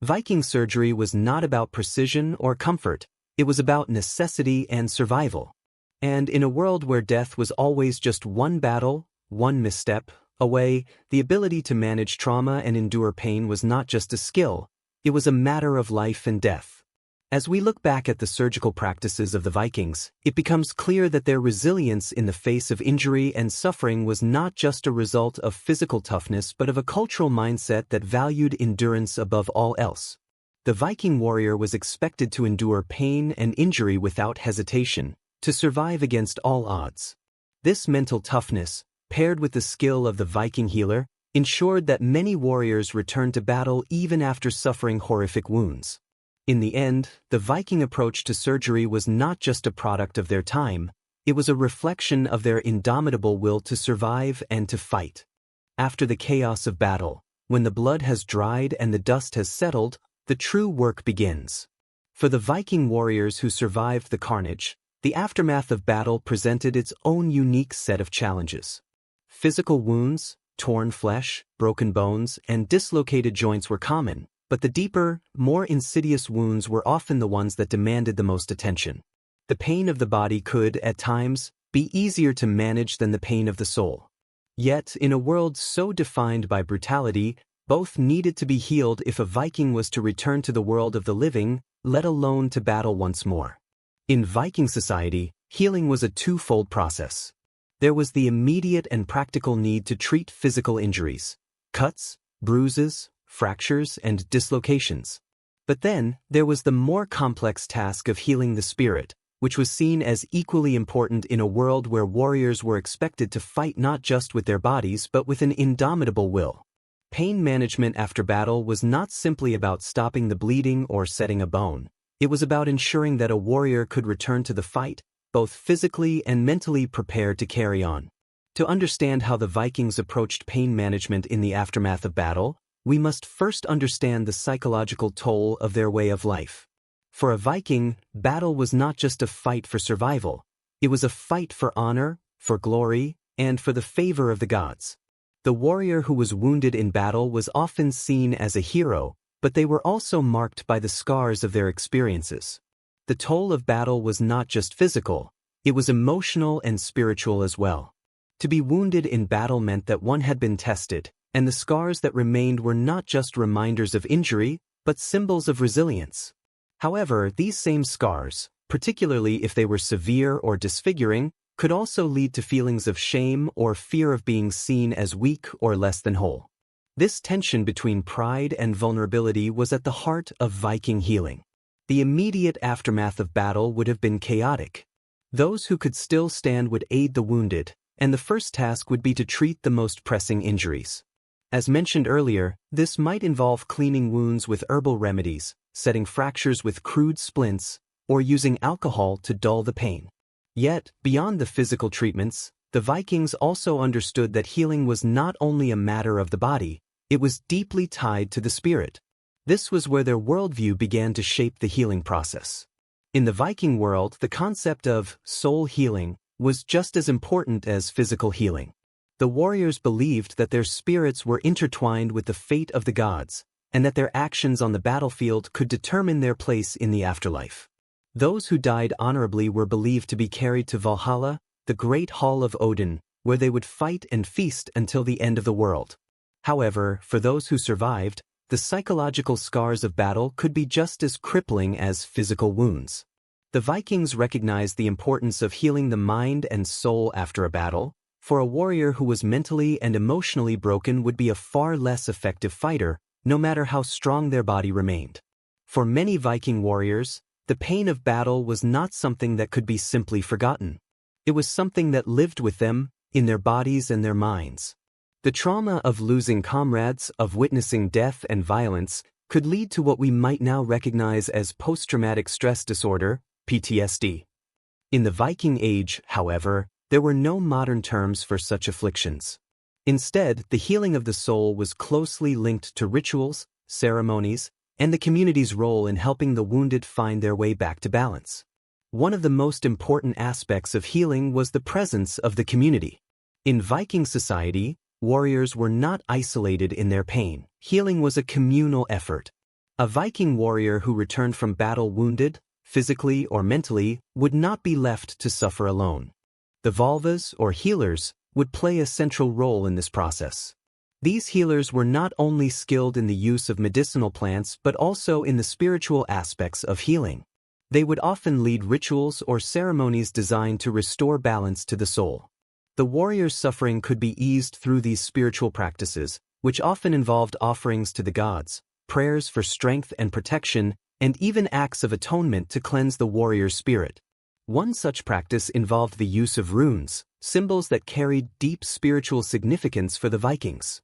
Viking surgery was not about precision or comfort, It was about necessity and survival. And in a world where death was always just one battle, one misstep away, the ability to manage trauma and endure pain was not just a skill, it was a matter of life and death. As we look back at the surgical practices of the Vikings, it becomes clear that their resilience in the face of injury and suffering was not just a result of physical toughness but of a cultural mindset that valued endurance above all else. The Viking warrior was expected to endure pain and injury without hesitation, to survive against all odds. This mental toughness, paired with the skill of the Viking healer, ensured that many warriors returned to battle even after suffering horrific wounds. In the end, the Viking approach to surgery was not just a product of their time, it was a reflection of their indomitable will to survive and to fight. After the chaos of battle, when the blood has dried and the dust has settled, the true work begins. For the Viking warriors who survived the carnage, the aftermath of battle presented its own unique set of challenges. Physical wounds, torn flesh, broken bones, and dislocated joints were common, but the deeper, more insidious wounds were often the ones that demanded the most attention. The pain of the body could, at times, be easier to manage than the pain of the soul. Yet, in a world so defined by brutality, both needed to be healed if a Viking was to return to the world of the living, let alone to battle once more. In Viking society, healing was a twofold process. There was the immediate and practical need to treat physical injuries, cuts, bruises, fractures, and dislocations. But then, there was the more complex task of healing the spirit, which was seen as equally important in a world where warriors were expected to fight not just with their bodies but with an indomitable will. Pain management after battle was not simply about stopping the bleeding or setting a bone. It was about ensuring that a warrior could return to the fight, both physically and mentally prepared to carry on. To understand how the Vikings approached pain management in the aftermath of battle, we must first understand the psychological toll of their way of life. For a Viking, battle was not just a fight for survival, it was a fight for honor, for glory, and for the favor of the gods. The warrior who was wounded in battle was often seen as a hero, but they were also marked by the scars of their experiences. The toll of battle was not just physical, it was emotional and spiritual as well. To be wounded in battle meant that one had been tested, and the scars that remained were not just reminders of injury, but symbols of resilience. However, these same scars, particularly if they were severe or disfiguring, could also lead to feelings of shame or fear of being seen as weak or less than whole. This tension between pride and vulnerability was at the heart of Viking healing. The immediate aftermath of battle would have been chaotic. Those who could still stand would aid the wounded, and the first task would be to treat the most pressing injuries. As mentioned earlier, this might involve cleaning wounds with herbal remedies, setting fractures with crude splints, or using alcohol to dull the pain. Yet, beyond the physical treatments, the Vikings also understood that healing was not only a matter of the body, it was deeply tied to the spirit. This was where their worldview began to shape the healing process. In the Viking world, the concept of soul healing was just as important as physical healing. The warriors believed that their spirits were intertwined with the fate of the gods, and that their actions on the battlefield could determine their place in the afterlife. Those who died honorably were believed to be carried to Valhalla, the great hall of Odin, where they would fight and feast until the end of the world. However, for those who survived, the psychological scars of battle could be just as crippling as physical wounds. The Vikings recognized the importance of healing the mind and soul after a battle. For a warrior who was mentally and emotionally broken would be a far less effective fighter, no matter how strong their body remained. For many Viking warriors, the pain of battle was not something that could be simply forgotten. It was something that lived with them, in their bodies and their minds. The trauma of losing comrades, of witnessing death and violence, could lead to what we might now recognize as post-traumatic stress disorder, PTSD. In the Viking Age, however, there were no modern terms for such afflictions. Instead, the healing of the soul was closely linked to rituals, ceremonies, and the community's role in helping the wounded find their way back to balance. One of the most important aspects of healing was the presence of the community. In Viking society, warriors were not isolated in their pain. Healing was a communal effort. A Viking warrior who returned from battle wounded, physically or mentally, would not be left to suffer alone. The vulvas, or healers, would play a central role in this process. These healers were not only skilled in the use of medicinal plants but also in the spiritual aspects of healing. They would often lead rituals or ceremonies designed to restore balance to the soul. The warrior's suffering could be eased through these spiritual practices, which often involved offerings to the gods, prayers for strength and protection, and even acts of atonement to cleanse the warrior's spirit. One such practice involved the use of runes, symbols that carried deep spiritual significance for the Vikings.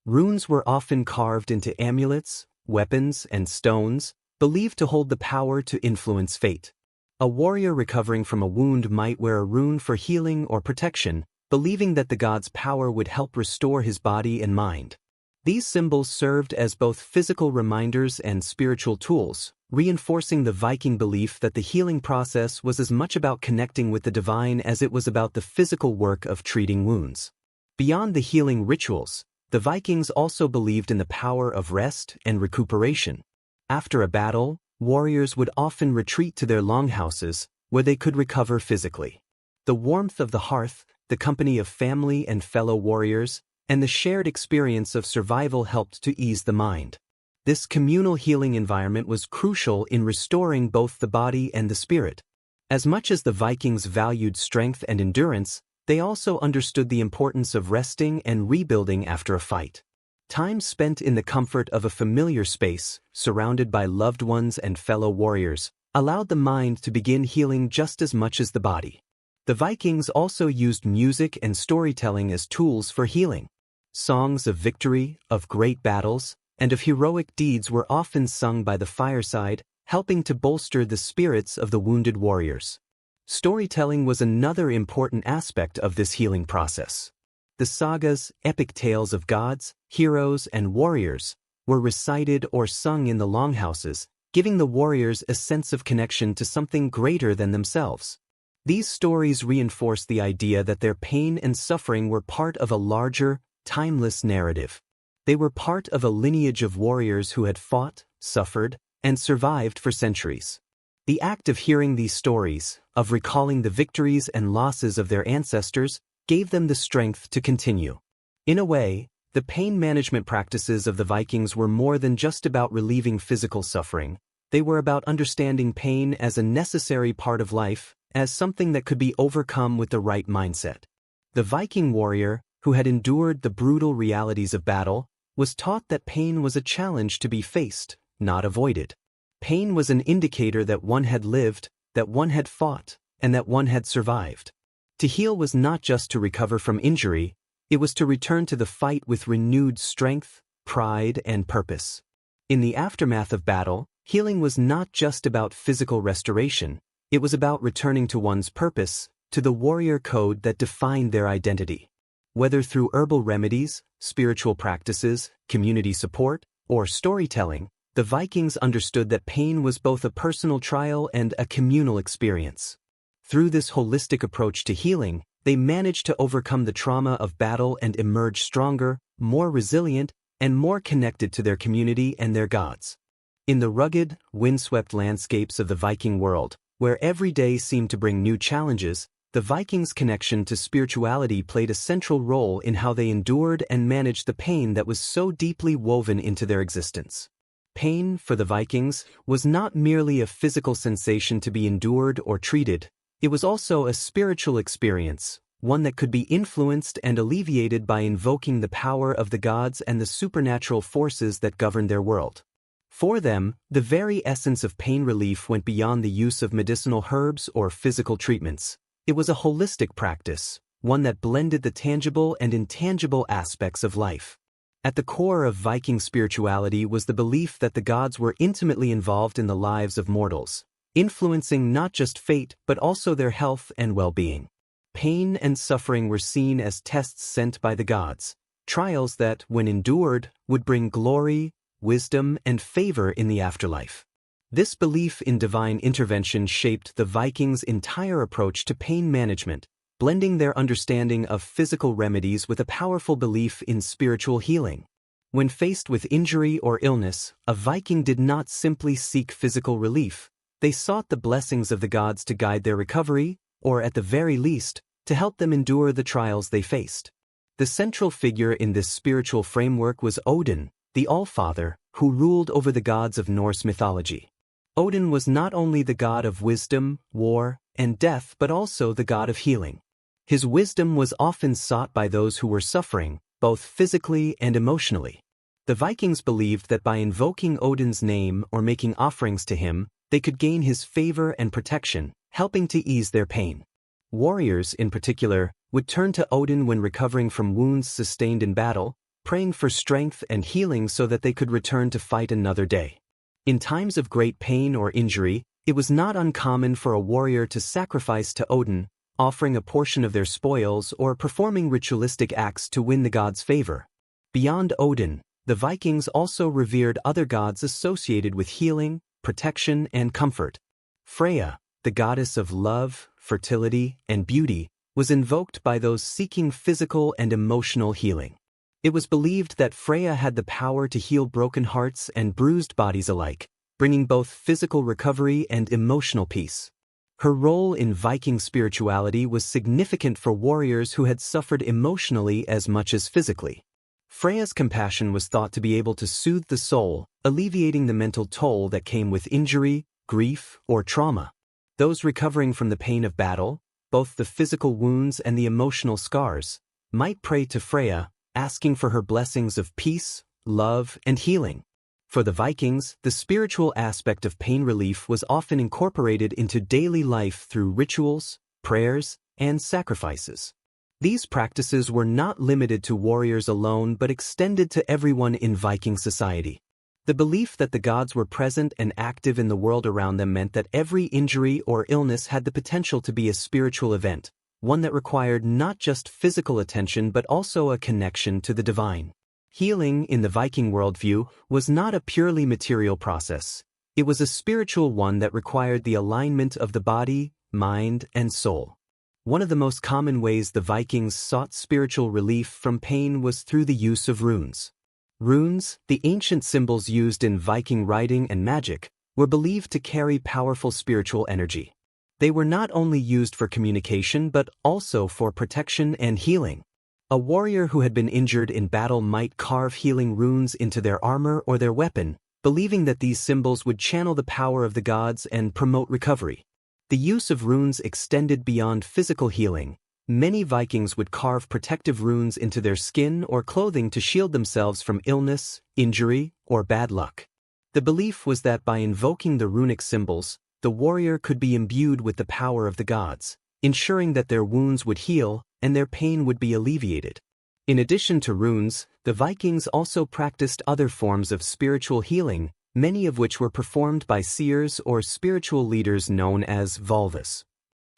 Runes were often carved into amulets, weapons, and stones, believed to hold the power to influence fate. A warrior recovering from a wound might wear a rune for healing or protection, believing that the god's power would help restore his body and mind. These symbols served as both physical reminders and spiritual tools, reinforcing the Viking belief that the healing process was as much about connecting with the divine as it was about the physical work of treating wounds. Beyond the healing rituals, the Vikings also believed in the power of rest and recuperation. After a battle, warriors would often retreat to their longhouses, where they could recover physically. The warmth of the hearth, the company of family and fellow warriors, and the shared experience of survival helped to ease the mind. This communal healing environment was crucial in restoring both the body and the spirit. As much as the Vikings valued strength and endurance, they also understood the importance of resting and rebuilding after a fight. Time spent in the comfort of a familiar space, surrounded by loved ones and fellow warriors, allowed the mind to begin healing just as much as the body. The Vikings also used music and storytelling as tools for healing. Songs of victory, of great battles, and of heroic deeds were often sung by the fireside, helping to bolster the spirits of the wounded warriors. Storytelling was another important aspect of this healing process. The sagas, epic tales of gods, heroes, and warriors, were recited or sung in the longhouses, giving the warriors a sense of connection to something greater than themselves. These stories reinforced the idea that their pain and suffering were part of a larger, timeless narrative. They were part of a lineage of warriors who had fought, suffered, and survived for centuries. The act of hearing these stories, of recalling the victories and losses of their ancestors, gave them the strength to continue. In a way, the pain management practices of the Vikings were more than just about relieving physical suffering. They were about understanding pain as a necessary part of life, as something that could be overcome with the right mindset. The Viking warrior, who had endured the brutal realities of battle, was taught that pain was a challenge to be faced, not avoided. Pain was an indicator that one had lived, that one had fought, and that one had survived. To heal was not just to recover from injury, it was to return to the fight with renewed strength, pride, and purpose. In the aftermath of battle, healing was not just about physical restoration, it was about returning to one's purpose, to the warrior code that defined their identity. Whether through herbal remedies, spiritual practices, community support, or storytelling, the Vikings understood that pain was both a personal trial and a communal experience. Through this holistic approach to healing, they managed to overcome the trauma of battle and emerge stronger, more resilient, and more connected to their community and their gods. In the rugged, windswept landscapes of the Viking world, where every day seemed to bring new challenges, the Vikings' connection to spirituality played a central role in how they endured and managed the pain that was so deeply woven into their existence. Pain, for the Vikings, was not merely a physical sensation to be endured or treated, it was also a spiritual experience, one that could be influenced and alleviated by invoking the power of the gods and the supernatural forces that governed their world. For them, the very essence of pain relief went beyond the use of medicinal herbs or physical treatments. It was a holistic practice, one that blended the tangible and intangible aspects of life. At the core of Viking spirituality was the belief that the gods were intimately involved in the lives of mortals, influencing not just fate but also their health and well-being. Pain and suffering were seen as tests sent by the gods, trials that, when endured, would bring glory, wisdom, and favor in the afterlife. This belief in divine intervention shaped the Vikings' entire approach to pain management, blending their understanding of physical remedies with a powerful belief in spiritual healing. When faced with injury or illness, a Viking did not simply seek physical relief, They sought the blessings of the gods to guide their recovery, or at the very least, to help them endure the trials they faced. The central figure in this spiritual framework was Odin, the Allfather, who ruled over the gods of Norse mythology. Odin was not only the god of wisdom, war, and death but also the god of healing. His wisdom was often sought by those who were suffering, both physically and emotionally. The Vikings believed that by invoking Odin's name or making offerings to him, they could gain his favor and protection, helping to ease their pain. Warriors, in particular, would turn to Odin when recovering from wounds sustained in battle, praying for strength and healing so that they could return to fight another day. In times of great pain or injury, it was not uncommon for a warrior to sacrifice to Odin, offering a portion of their spoils or performing ritualistic acts to win the god's favor. Beyond Odin, the Vikings also revered other gods associated with healing, protection, and comfort. Freya, the goddess of love, fertility, and beauty, was invoked by those seeking physical and emotional healing. It was believed that Freya had the power to heal broken hearts and bruised bodies alike, bringing both physical recovery and emotional peace. Her role in Viking spirituality was significant for warriors who had suffered emotionally as much as physically. Freya's compassion was thought to be able to soothe the soul, alleviating the mental toll that came with injury, grief, or trauma. Those recovering from the pain of battle, both the physical wounds and the emotional scars, might pray to Freya, asking for her blessings of peace, love, and healing. For the Vikings, the spiritual aspect of pain relief was often incorporated into daily life through rituals, prayers, and sacrifices. These practices were not limited to warriors alone but extended to everyone in Viking society. The belief that the gods were present and active in the world around them meant that every injury or illness had the potential to be a spiritual event, one that required not just physical attention but also a connection to the divine. Healing, in the Viking worldview, was not a purely material process. It was a spiritual one that required the alignment of the body, mind, and soul. One of the most common ways the Vikings sought spiritual relief from pain was through the use of runes. Runes, the ancient symbols used in Viking writing and magic, were believed to carry powerful spiritual energy. They were not only used for communication but also for protection and healing. A warrior who had been injured in battle might carve healing runes into their armor or their weapon, believing that these symbols would channel the power of the gods and promote recovery. The use of runes extended beyond physical healing. Many Vikings would carve protective runes into their skin or clothing to shield themselves from illness, injury, or bad luck. The belief was that by invoking the runic symbols, the warrior could be imbued with the power of the gods, ensuring that their wounds would heal and their pain would be alleviated. In addition to runes, the Vikings also practiced other forms of spiritual healing, many of which were performed by seers or spiritual leaders known as vulvas.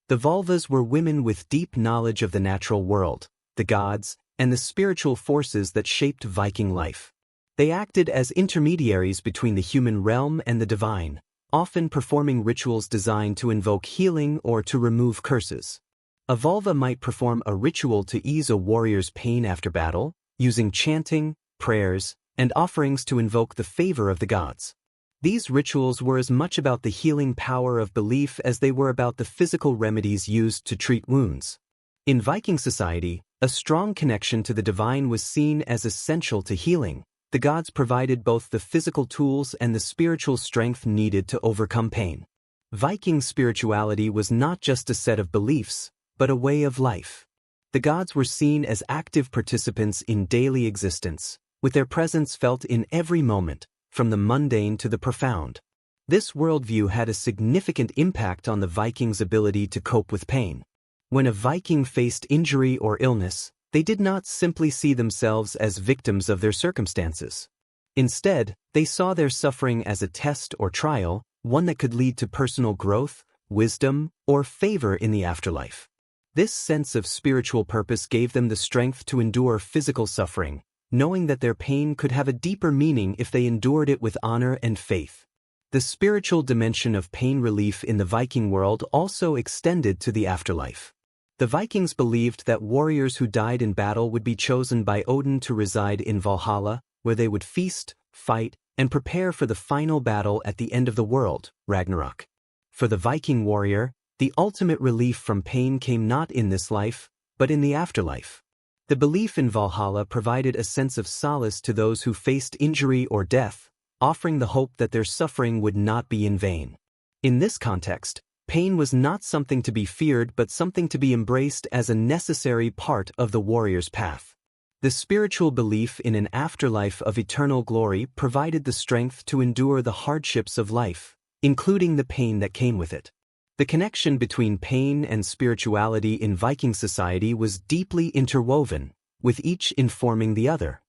The vulvas were women with deep knowledge of the natural world, the gods, and the spiritual forces that shaped Viking life. They acted as intermediaries between the human realm and the divine, often performing rituals designed to invoke healing or to remove curses. A vulva might perform a ritual to ease a warrior's pain after battle, using chanting, prayers, and offerings to invoke the favor of the gods. These rituals were as much about the healing power of belief as they were about the physical remedies used to treat wounds. In Viking society, a strong connection to the divine was seen as essential to healing. The gods provided both the physical tools and the spiritual strength needed to overcome pain. Viking spirituality was not just a set of beliefs, but a way of life. The gods were seen as active participants in daily existence, with their presence felt in every moment, from the mundane to the profound. This worldview had a significant impact on the Vikings' ability to cope with pain. When a Viking faced injury or illness, they did not simply see themselves as victims of their circumstances. Instead, they saw their suffering as a test or trial, one that could lead to personal growth, wisdom, or favor in the afterlife. This sense of spiritual purpose gave them the strength to endure physical suffering, knowing that their pain could have a deeper meaning if they endured it with honor and faith. The spiritual dimension of pain relief in the Viking world also extended to the afterlife. The Vikings believed that warriors who died in battle would be chosen by Odin to reside in Valhalla, where they would feast, fight, and prepare for the final battle at the end of the world, Ragnarok. For the Viking warrior, the ultimate relief from pain came not in this life, but in the afterlife. The belief in Valhalla provided a sense of solace to those who faced injury or death, offering the hope that their suffering would not be in vain. In this context, pain was not something to be feared but something to be embraced as a necessary part of the warrior's path. The spiritual belief in an afterlife of eternal glory provided the strength to endure the hardships of life, including the pain that came with it. The connection between pain and spirituality in Viking society was deeply interwoven, with each informing the other.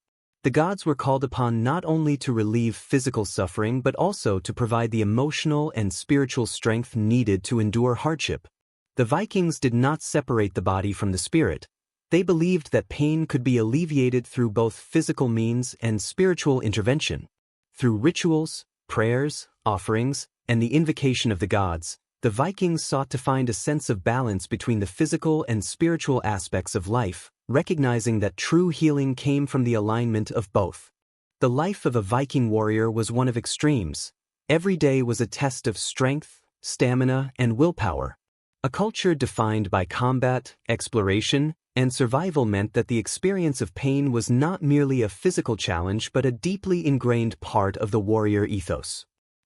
The gods were called upon not only to relieve physical suffering but also to provide the emotional and spiritual strength needed to endure hardship. The Vikings did not separate the body from the spirit. They believed that pain could be alleviated through both physical means and spiritual intervention. Through rituals, prayers, offerings, and the invocation of the gods, the Vikings sought to find a sense of balance between the physical and spiritual aspects of life, recognizing that true healing came from the alignment of both. The life of a Viking warrior was one of extremes. Every day was a test of strength, stamina, and willpower. A culture defined by combat, exploration, and survival meant that the experience of pain was not merely a physical challenge but a deeply ingrained part of the warrior ethos.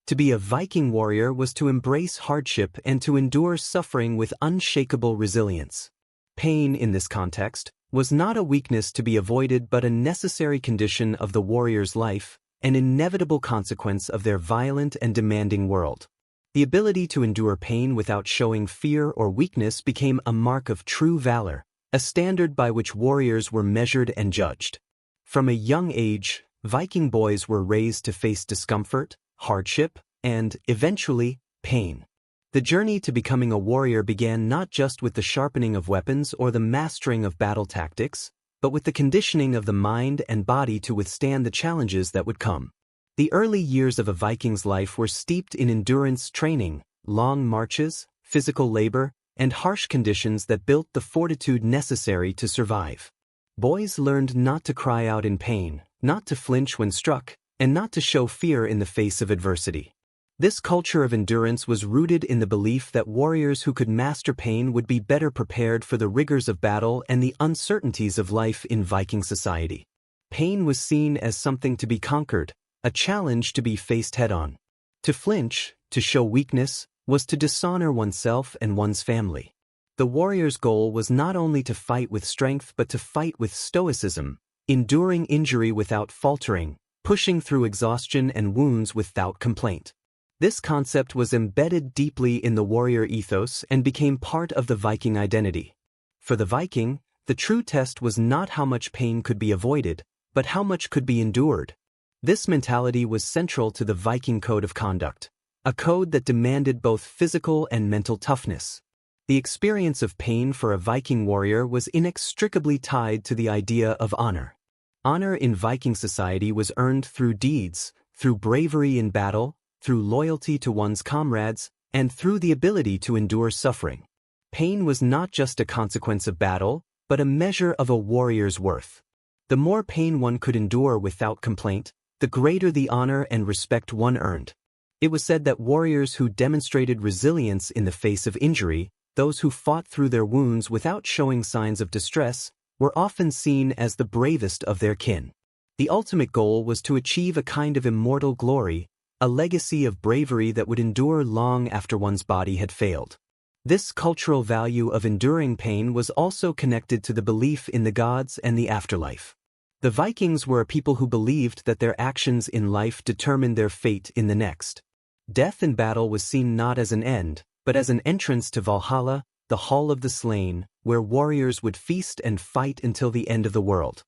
To be a Viking warrior was to embrace hardship and to endure suffering with unshakable resilience. Pain, in this context, was not a weakness to be avoided but a necessary condition of the warrior's life, an inevitable consequence of their violent and demanding world. The ability to endure pain without showing fear or weakness became a mark of true valor, a standard by which warriors were measured and judged. From a young age, Viking boys were raised to face discomfort, hardship, and, eventually, pain. The journey to becoming a warrior began not just with the sharpening of weapons or the mastering of battle tactics, but with the conditioning of the mind and body to withstand the challenges that would come. The early years of a Viking's life were steeped in endurance training, long marches, physical labor, and harsh conditions that built the fortitude necessary to survive. Boys learned not to cry out in pain, not to flinch when struck, and not to show fear in the face of adversity. This culture of endurance was rooted in the belief that warriors who could master pain would be better prepared for the rigors of battle and the uncertainties of life in Viking society. Pain was seen as something to be conquered, a challenge to be faced head-on. To flinch, to show weakness, was to dishonor oneself and one's family. The warrior's goal was not only to fight with strength but to fight with stoicism, enduring injury without faltering, pushing through exhaustion and wounds without complaint. This concept was embedded deeply in the warrior ethos and became part of the Viking identity. For the Viking, the true test was not how much pain could be avoided, but how much could be endured. This mentality was central to the Viking code of conduct, a code that demanded both physical and mental toughness. The experience of pain for a Viking warrior was inextricably tied to the idea of honor. Honor in Viking society was earned through deeds, through bravery in battle, through loyalty to one's comrades, and through the ability to endure suffering. Pain was not just a consequence of battle, but a measure of a warrior's worth. The more pain one could endure without complaint, the greater the honor and respect one earned. It was said that warriors who demonstrated resilience in the face of injury, those who fought through their wounds without showing signs of distress, were often seen as the bravest of their kin. The ultimate goal was to achieve a kind of immortal glory, a legacy of bravery that would endure long after one's body had failed. This cultural value of enduring pain was also connected to the belief in the gods and the afterlife. The Vikings were a people who believed that their actions in life determined their fate in the next. Death in battle was seen not as an end, but as an entrance to Valhalla, the hall of the slain, where warriors would feast and fight until the end of the world.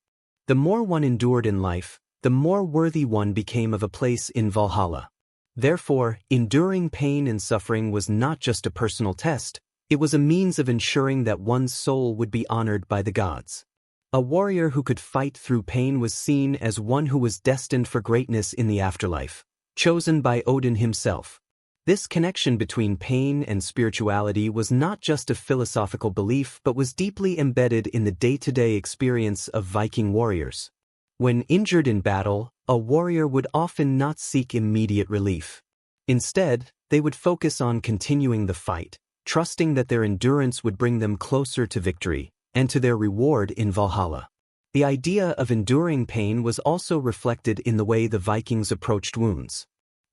The more one endured in life, the more worthy one became of a place in Valhalla. Therefore, enduring pain and suffering was not just a personal test, it was a means of ensuring that one's soul would be honored by the gods. A warrior who could fight through pain was seen as one who was destined for greatness in the afterlife, chosen by Odin himself. This connection between pain and spirituality was not just a philosophical belief but was deeply embedded in the day-to-day experience of Viking warriors. When injured in battle, a warrior would often not seek immediate relief. Instead, They would focus on continuing the fight, trusting that their endurance would bring them closer to victory and to their reward in Valhalla. The idea of enduring pain was also reflected in the way the Vikings approached wounds.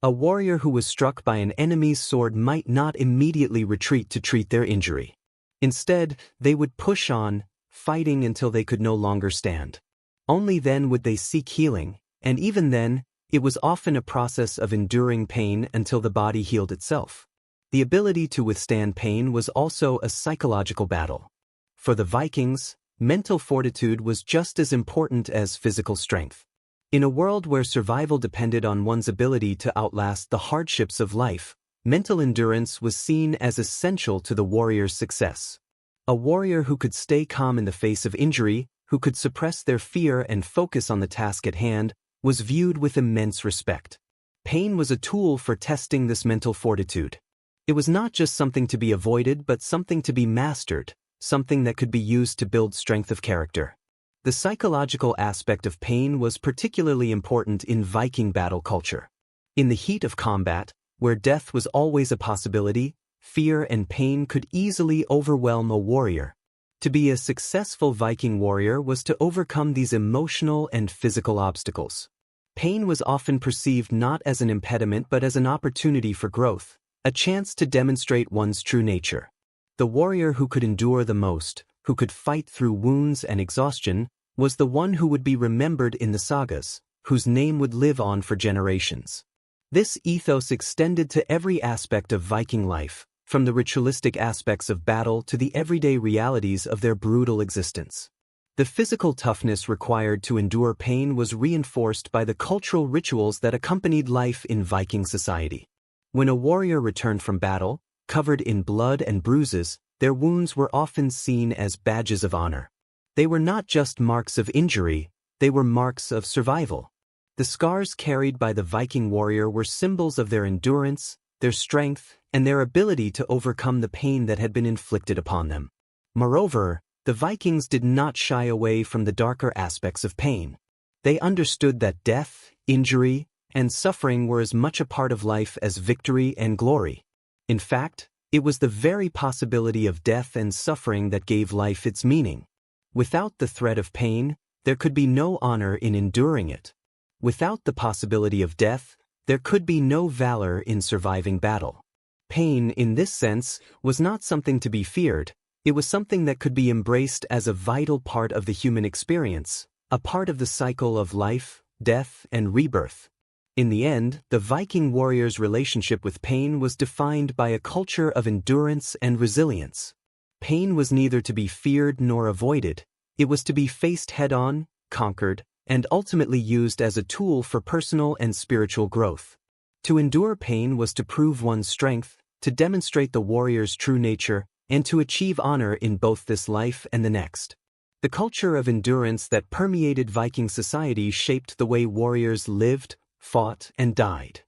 A warrior who was struck by an enemy's sword might not immediately retreat to treat their injury. Instead, they would push on, fighting until they could no longer stand. Only then would they seek healing, and even then, it was often a process of enduring pain until the body healed itself. The ability to withstand pain was also a psychological battle. For the Vikings, mental fortitude was just as important as physical strength. In a world where survival depended on one's ability to outlast the hardships of life, mental endurance was seen as essential to the warrior's success. A warrior who could stay calm in the face of injury, who could suppress their fear and focus on the task at hand, was viewed with immense respect. Pain was a tool for testing this mental fortitude. It was not just something to be avoided but something to be mastered, something that could be used to build strength of character. The psychological aspect of pain was particularly important in Viking battle culture. In the heat of combat, where death was always a possibility, fear and pain could easily overwhelm a warrior. To be a successful Viking warrior was to overcome these emotional and physical obstacles. Pain was often perceived not as an impediment but as an opportunity for growth, a chance to demonstrate one's true nature. The warrior who could endure the most, who could fight through wounds and exhaustion, was the one who would be remembered in the sagas, whose name would live on for generations. This ethos extended to every aspect of Viking life, from the ritualistic aspects of battle to the everyday realities of their brutal existence. The physical toughness required to endure pain was reinforced by the cultural rituals that accompanied life in Viking society. When a warrior returned from battle, covered in blood and bruises, their wounds were often seen as badges of honor. They were not just marks of injury, they were marks of survival. The scars carried by the Viking warrior were symbols of their endurance, their strength, and their ability to overcome the pain that had been inflicted upon them. Moreover, the Vikings did not shy away from the darker aspects of pain. They understood that death, injury, and suffering were as much a part of life as victory and glory. In fact, it was the very possibility of death and suffering that gave life its meaning. Without the threat of pain, there could be no honor in enduring it. Without the possibility of death, there could be no valor in surviving battle. Pain, in this sense, was not something to be feared, it was something that could be embraced as a vital part of the human experience, a part of the cycle of life, death, and rebirth. In the end, the Viking warrior's relationship with pain was defined by a culture of endurance and resilience. Pain was neither to be feared nor avoided, it was to be faced head-on, conquered, and ultimately used as a tool for personal and spiritual growth. To endure pain was to prove one's strength, to demonstrate the warrior's true nature, and to achieve honor in both this life and the next. The culture of endurance that permeated Viking society shaped the way warriors lived, fought, and died.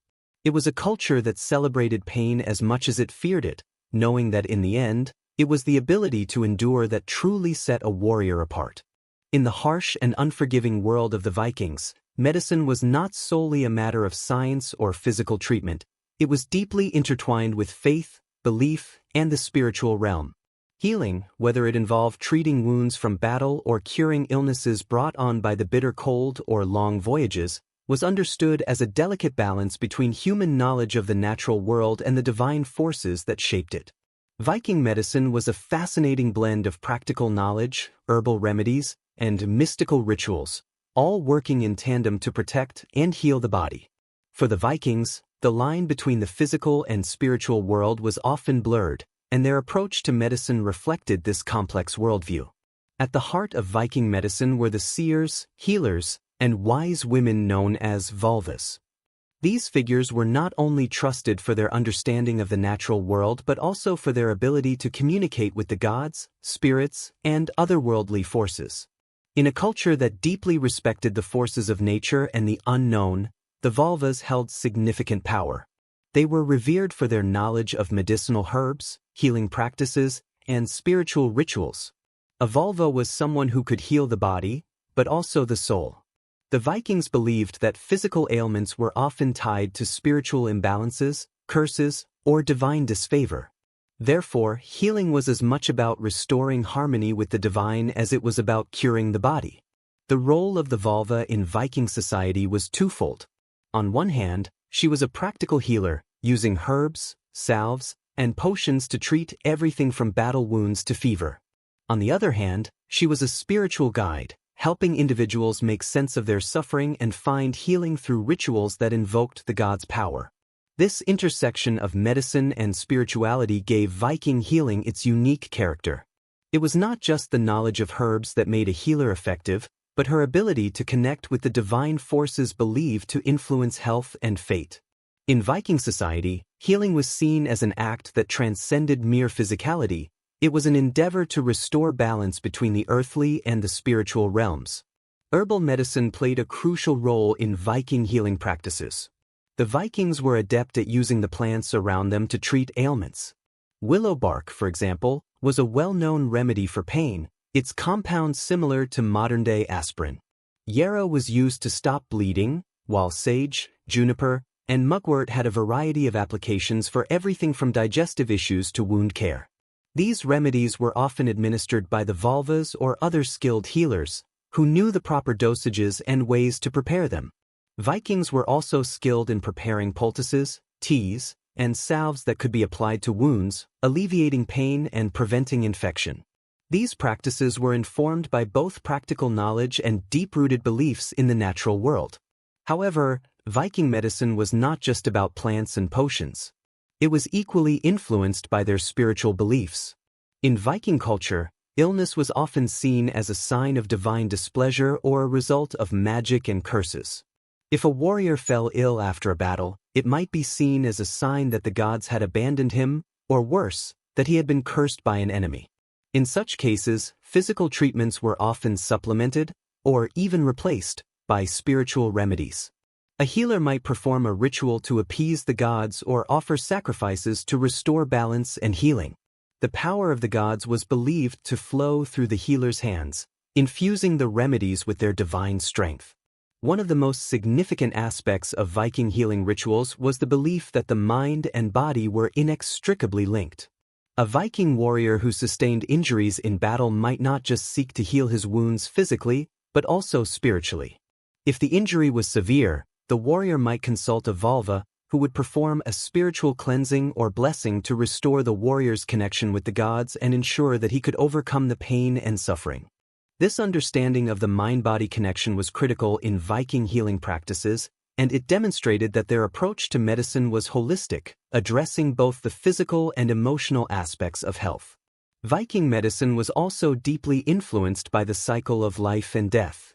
It was a culture that celebrated pain as much as it feared it, knowing that in the end, it was the ability to endure that truly set a warrior apart. In the harsh and unforgiving world of the Vikings, medicine was not solely a matter of science or physical treatment, it was deeply intertwined with faith, belief, and the spiritual realm. Healing, whether it involved treating wounds from battle or curing illnesses brought on by the bitter cold or long voyages, was understood as a delicate balance between human knowledge of the natural world and the divine forces that shaped it. Viking medicine was a fascinating blend of practical knowledge, herbal remedies, and mystical rituals, all working in tandem to protect and heal the body. For the Vikings, the line between the physical and spiritual world was often blurred, and their approach to medicine reflected this complex worldview. At the heart of Viking medicine were the seers, healers, and wise women known as vulvas. These figures were not only trusted for their understanding of the natural world but also for their ability to communicate with the gods, spirits, and otherworldly forces. In a culture that deeply respected the forces of nature and the unknown, the vulvas held significant power. They were revered for their knowledge of medicinal herbs, healing practices, and spiritual rituals. A vulva was someone who could heal the body, but also the soul. The Vikings believed that physical ailments were often tied to spiritual imbalances, curses, or divine disfavor. Therefore, healing was as much about restoring harmony with the divine as it was about curing the body. The role of the vulva in Viking society was twofold. On one hand, she was a practical healer, using herbs, salves, and potions to treat everything from battle wounds to fever. On the other hand, she was a spiritual guide, helping individuals make sense of their suffering and find healing through rituals that invoked the god's power. This intersection of medicine and spirituality gave Viking healing its unique character. It was not just the knowledge of herbs that made a healer effective, but her ability to connect with the divine forces believed to influence health and fate. In Viking society, healing was seen as an act that transcended mere physicality. It was an endeavor to restore balance between the earthly and the spiritual realms. Herbal medicine played a crucial role in Viking healing practices. The Vikings were adept at using the plants around them to treat ailments. Willow bark, for example, was a well-known remedy for pain, its compound similar to modern-day aspirin. Yarrow was used to stop bleeding, while sage, juniper, and mugwort had a variety of applications for everything from digestive issues to wound care. These remedies were often administered by the vulvas or other skilled healers, who knew the proper dosages and ways to prepare them. Vikings were also skilled in preparing poultices, teas, and salves that could be applied to wounds, alleviating pain and preventing infection. These practices were informed by both practical knowledge and deep-rooted beliefs in the natural world. However, Viking medicine was not just about plants and potions. It was equally influenced by their spiritual beliefs. In Viking culture, illness was often seen as a sign of divine displeasure or a result of magic and curses. If a warrior fell ill after a battle, it might be seen as a sign that the gods had abandoned him, or worse, that he had been cursed by an enemy. In such cases, physical treatments were often supplemented, or even replaced, by spiritual remedies. A healer might perform a ritual to appease the gods or offer sacrifices to restore balance and healing. The power of the gods was believed to flow through the healer's hands, infusing the remedies with their divine strength. One of the most significant aspects of Viking healing rituals was the belief that the mind and body were inextricably linked. A Viking warrior who sustained injuries in battle might not just seek to heal his wounds physically, but also spiritually. If the injury was severe, the warrior might consult a vulva, who would perform a spiritual cleansing or blessing to restore the warrior's connection with the gods and ensure that he could overcome the pain and suffering. This understanding of the mind-body connection was critical in Viking healing practices, and it demonstrated that their approach to medicine was holistic, addressing both the physical and emotional aspects of health. Viking medicine was also deeply influenced by the cycle of life and death.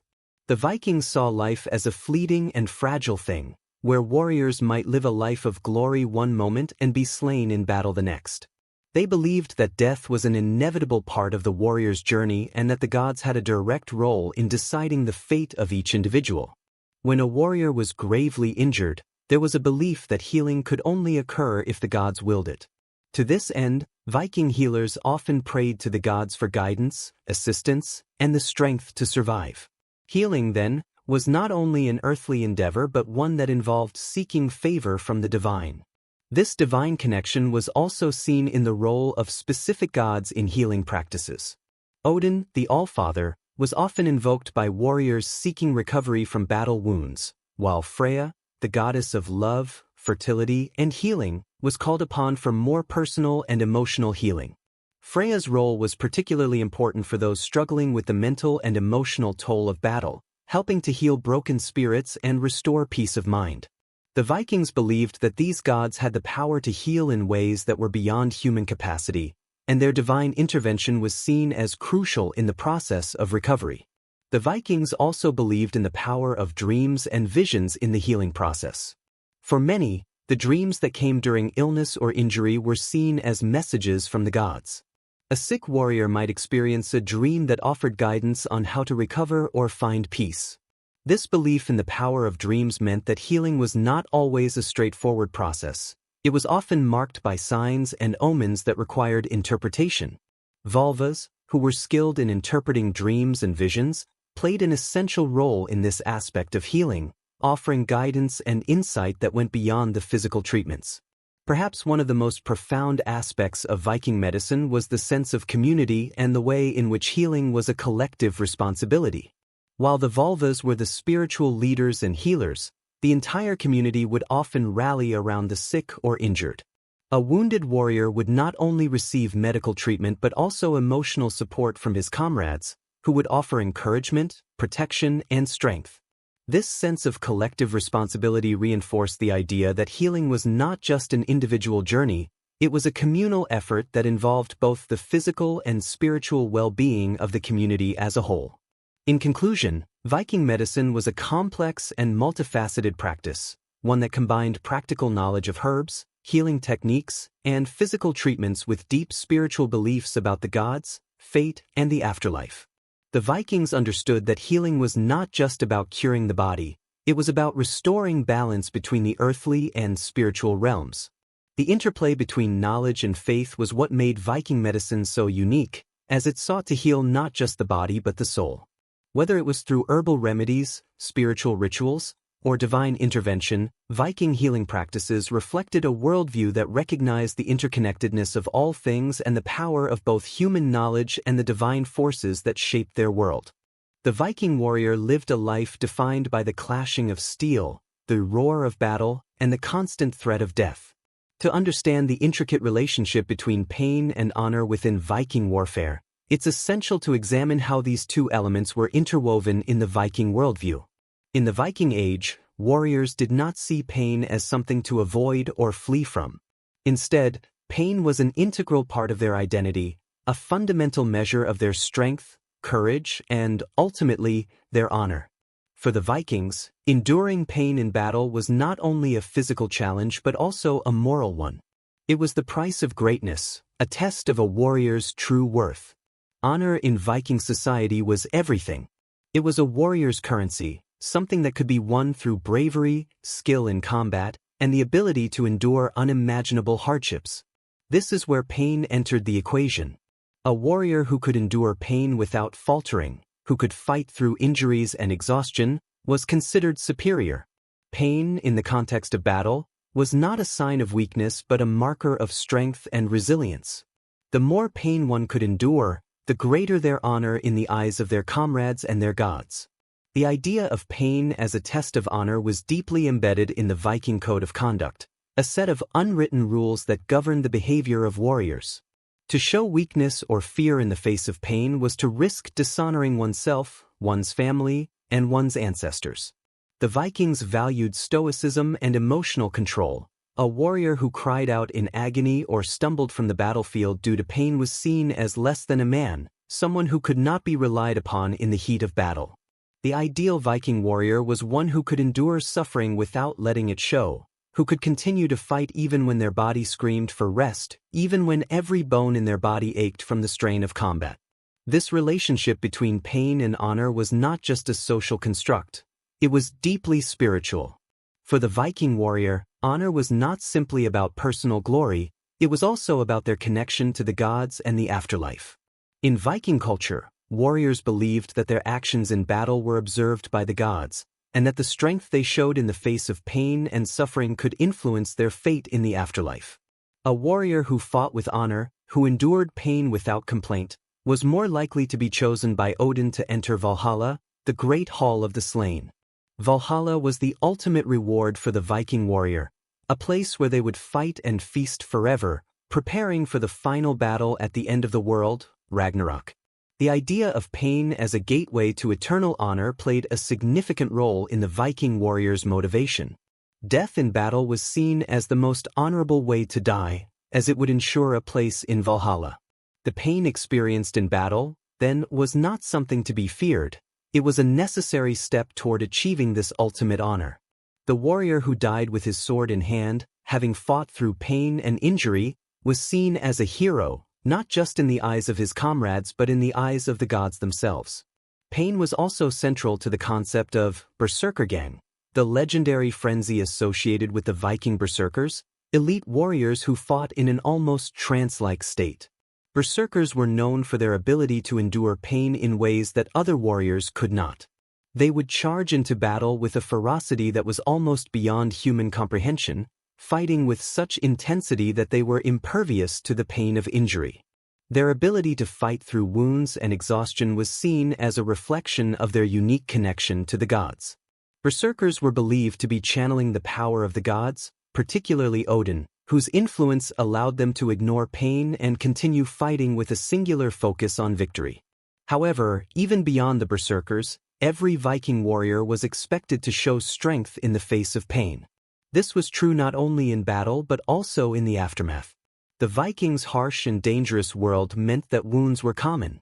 The Vikings saw life as a fleeting and fragile thing, where warriors might live a life of glory one moment and be slain in battle the next. They believed that death was an inevitable part of the warrior's journey and that the gods had a direct role in deciding the fate of each individual. When a warrior was gravely injured, there was a belief that healing could only occur if the gods willed it. To this end, Viking healers often prayed to the gods for guidance, assistance, and the strength to survive. Healing, then, was not only an earthly endeavor but one that involved seeking favor from the divine. This divine connection was also seen in the role of specific gods in healing practices. Odin, the Allfather, was often invoked by warriors seeking recovery from battle wounds, while Freya, the goddess of love, fertility, and healing, was called upon for more personal and emotional healing. Freya's role was particularly important for those struggling with the mental and emotional toll of battle, helping to heal broken spirits and restore peace of mind. The Vikings believed that these gods had the power to heal in ways that were beyond human capacity, and their divine intervention was seen as crucial in the process of recovery. The Vikings also believed in the power of dreams and visions in the healing process. For many, the dreams that came during illness or injury were seen as messages from the gods. A sick warrior might experience a dream that offered guidance on how to recover or find peace. This belief in the power of dreams meant that healing was not always a straightforward process. It was often marked by signs and omens that required interpretation. Vulvas, who were skilled in interpreting dreams and visions, played an essential role in this aspect of healing, offering guidance and insight that went beyond the physical treatments. Perhaps one of the most profound aspects of Viking medicine was the sense of community and the way in which healing was a collective responsibility. While the Volvas were the spiritual leaders and healers, the entire community would often rally around the sick or injured. A wounded warrior would not only receive medical treatment but also emotional support from his comrades, who would offer encouragement, protection, and strength. This sense of collective responsibility reinforced the idea that healing was not just an individual journey, it was a communal effort that involved both the physical and spiritual well-being of the community as a whole. In conclusion, Viking medicine was a complex and multifaceted practice, one that combined practical knowledge of herbs, healing techniques, and physical treatments with deep spiritual beliefs about the gods, fate, and the afterlife. The Vikings understood that healing was not just about curing the body, it was about restoring balance between the earthly and spiritual realms. The interplay between knowledge and faith was what made Viking medicine so unique, as it sought to heal not just the body but the soul. Whether it was through herbal remedies, spiritual rituals, or divine intervention, Viking healing practices reflected a worldview that recognized the interconnectedness of all things and the power of both human knowledge and the divine forces that shaped their world. The Viking warrior lived a life defined by the clashing of steel, the roar of battle, and the constant threat of death. To understand the intricate relationship between pain and honor within Viking warfare, it's essential to examine how these two elements were interwoven in the Viking worldview. In the Viking Age, warriors did not see pain as something to avoid or flee from. Instead, pain was an integral part of their identity, a fundamental measure of their strength, courage, and, ultimately, their honor. For the Vikings, enduring pain in battle was not only a physical challenge but also a moral one. It was the price of greatness, a test of a warrior's true worth. Honor in Viking society was everything. It was a warrior's currency, something that could be won through bravery, skill in combat, and the ability to endure unimaginable hardships. This is where pain entered the equation. A warrior who could endure pain without faltering, who could fight through injuries and exhaustion, was considered superior. Pain, in the context of battle, was not a sign of weakness but a marker of strength and resilience. The more pain one could endure, the greater their honor in the eyes of their comrades and their gods. The idea of pain as a test of honor was deeply embedded in the Viking code of conduct, a set of unwritten rules that governed the behavior of warriors. To show weakness or fear in the face of pain was to risk dishonoring oneself, one's family, and one's ancestors. The Vikings valued stoicism and emotional control. A warrior who cried out in agony or stumbled from the battlefield due to pain was seen as less than a man, someone who could not be relied upon in the heat of battle. The ideal Viking warrior was one who could endure suffering without letting it show, who could continue to fight even when their body screamed for rest, even when every bone in their body ached from the strain of combat. This relationship between pain and honor was not just a social construct, it was deeply spiritual. For the Viking warrior, honor was not simply about personal glory, it was also about their connection to the gods and the afterlife. In Viking culture, warriors believed that their actions in battle were observed by the gods, and that the strength they showed in the face of pain and suffering could influence their fate in the afterlife. A warrior who fought with honor, who endured pain without complaint, was more likely to be chosen by Odin to enter Valhalla, the great hall of the slain. Valhalla was the ultimate reward for the Viking warrior, a place where they would fight and feast forever, preparing for the final battle at the end of the world, Ragnarok. The idea of pain as a gateway to eternal honor played a significant role in the Viking warrior's motivation. Death in battle was seen as the most honorable way to die, as it would ensure a place in Valhalla. The pain experienced in battle, then, was not something to be feared. It was a necessary step toward achieving this ultimate honor. The warrior who died with his sword in hand, having fought through pain and injury, was seen as a hero, not just in the eyes of his comrades but in the eyes of the gods themselves. Pain was also central to the concept of berserkergang, the legendary frenzy associated with the Viking berserkers, elite warriors who fought in an almost trance-like state. Berserkers were known for their ability to endure pain in ways that other warriors could not. They would charge into battle with a ferocity that was almost beyond human comprehension, fighting with such intensity that they were impervious to the pain of injury. Their ability to fight through wounds and exhaustion was seen as a reflection of their unique connection to the gods. Berserkers were believed to be channeling the power of the gods, particularly Odin, whose influence allowed them to ignore pain and continue fighting with a singular focus on victory. However, even beyond the berserkers, every Viking warrior was expected to show strength in the face of pain. This was true not only in battle but also in the aftermath. The Vikings' harsh and dangerous world meant that wounds were common.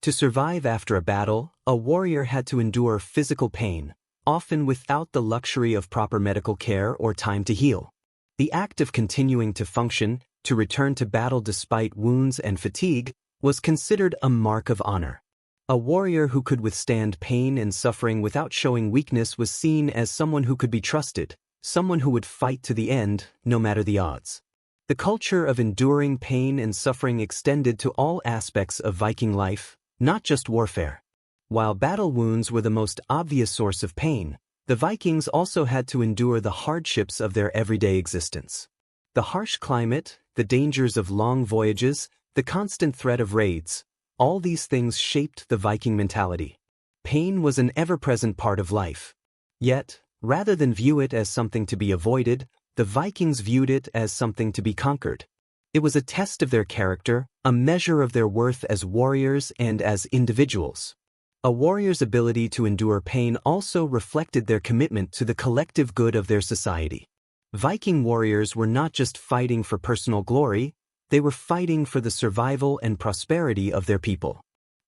To survive after a battle, a warrior had to endure physical pain, often without the luxury of proper medical care or time to heal. The act of continuing to function, to return to battle despite wounds and fatigue, was considered a mark of honor. A warrior who could withstand pain and suffering without showing weakness was seen as someone who could be trusted, someone who would fight to the end, no matter the odds. The culture of enduring pain and suffering extended to all aspects of Viking life, not just warfare. While battle wounds were the most obvious source of pain, the Vikings also had to endure the hardships of their everyday existence. The harsh climate, the dangers of long voyages, the constant threat of raids, all these things shaped the Viking mentality. Pain was an ever-present part of life. Yet, rather than view it as something to be avoided, the Vikings viewed it as something to be conquered. It was a test of their character, a measure of their worth as warriors and as individuals. A warrior's ability to endure pain also reflected their commitment to the collective good of their society. Viking warriors were not just fighting for personal glory, they were fighting for the survival and prosperity of their people.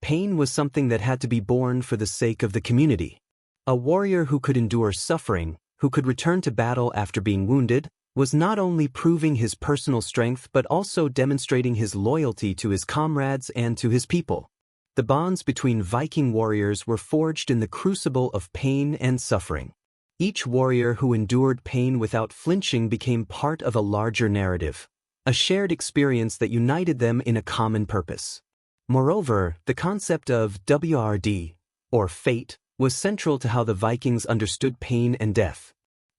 Pain was something that had to be borne for the sake of the community. A warrior who could endure suffering, who could return to battle after being wounded, was not only proving his personal strength but also demonstrating his loyalty to his comrades and to his people. The bonds between Viking warriors were forged in the crucible of pain and suffering. Each warrior who endured pain without flinching became part of a larger narrative, a shared experience that united them in a common purpose. Moreover, the concept of WRD, or fate, was central to how the Vikings understood pain and death.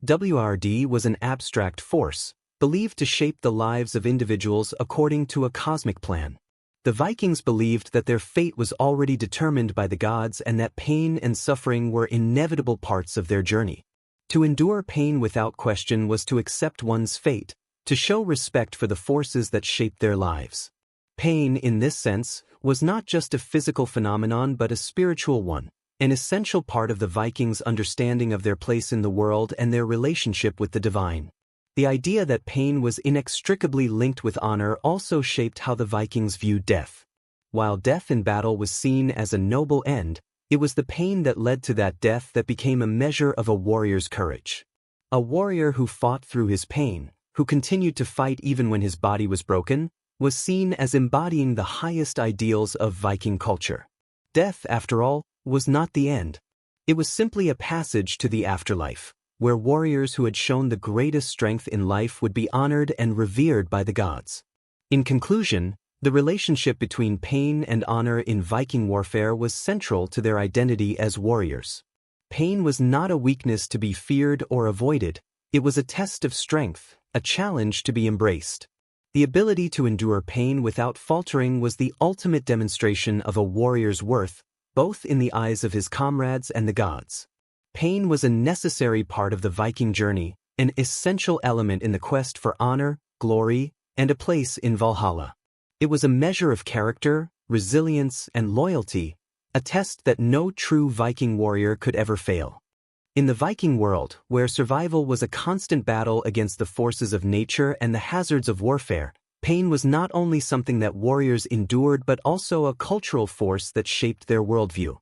WRD was an abstract force, believed to shape the lives of individuals according to a cosmic plan. The Vikings believed that their fate was already determined by the gods and that pain and suffering were inevitable parts of their journey. To endure pain without question was to accept one's fate, to show respect for the forces that shaped their lives. Pain, in this sense, was not just a physical phenomenon but a spiritual one, an essential part of the Vikings' understanding of their place in the world and their relationship with the divine. The idea that pain was inextricably linked with honor also shaped how the Vikings viewed death. While death in battle was seen as a noble end, it was the pain that led to that death that became a measure of a warrior's courage. A warrior who fought through his pain, who continued to fight even when his body was broken, was seen as embodying the highest ideals of Viking culture. Death, after all, was not the end. It was simply a passage to the afterlife, where warriors who had shown the greatest strength in life would be honored and revered by the gods. In conclusion, the relationship between pain and honor in Viking warfare was central to their identity as warriors. Pain was not a weakness to be feared or avoided, it was a test of strength, a challenge to be embraced. The ability to endure pain without faltering was the ultimate demonstration of a warrior's worth, both in the eyes of his comrades and the gods. Pain was a necessary part of the Viking journey, an essential element in the quest for honor, glory, and a place in Valhalla. It was a measure of character, resilience, and loyalty, a test that no true Viking warrior could ever fail. In the Viking world, where survival was a constant battle against the forces of nature and the hazards of warfare, pain was not only something that warriors endured but also a cultural force that shaped their worldview.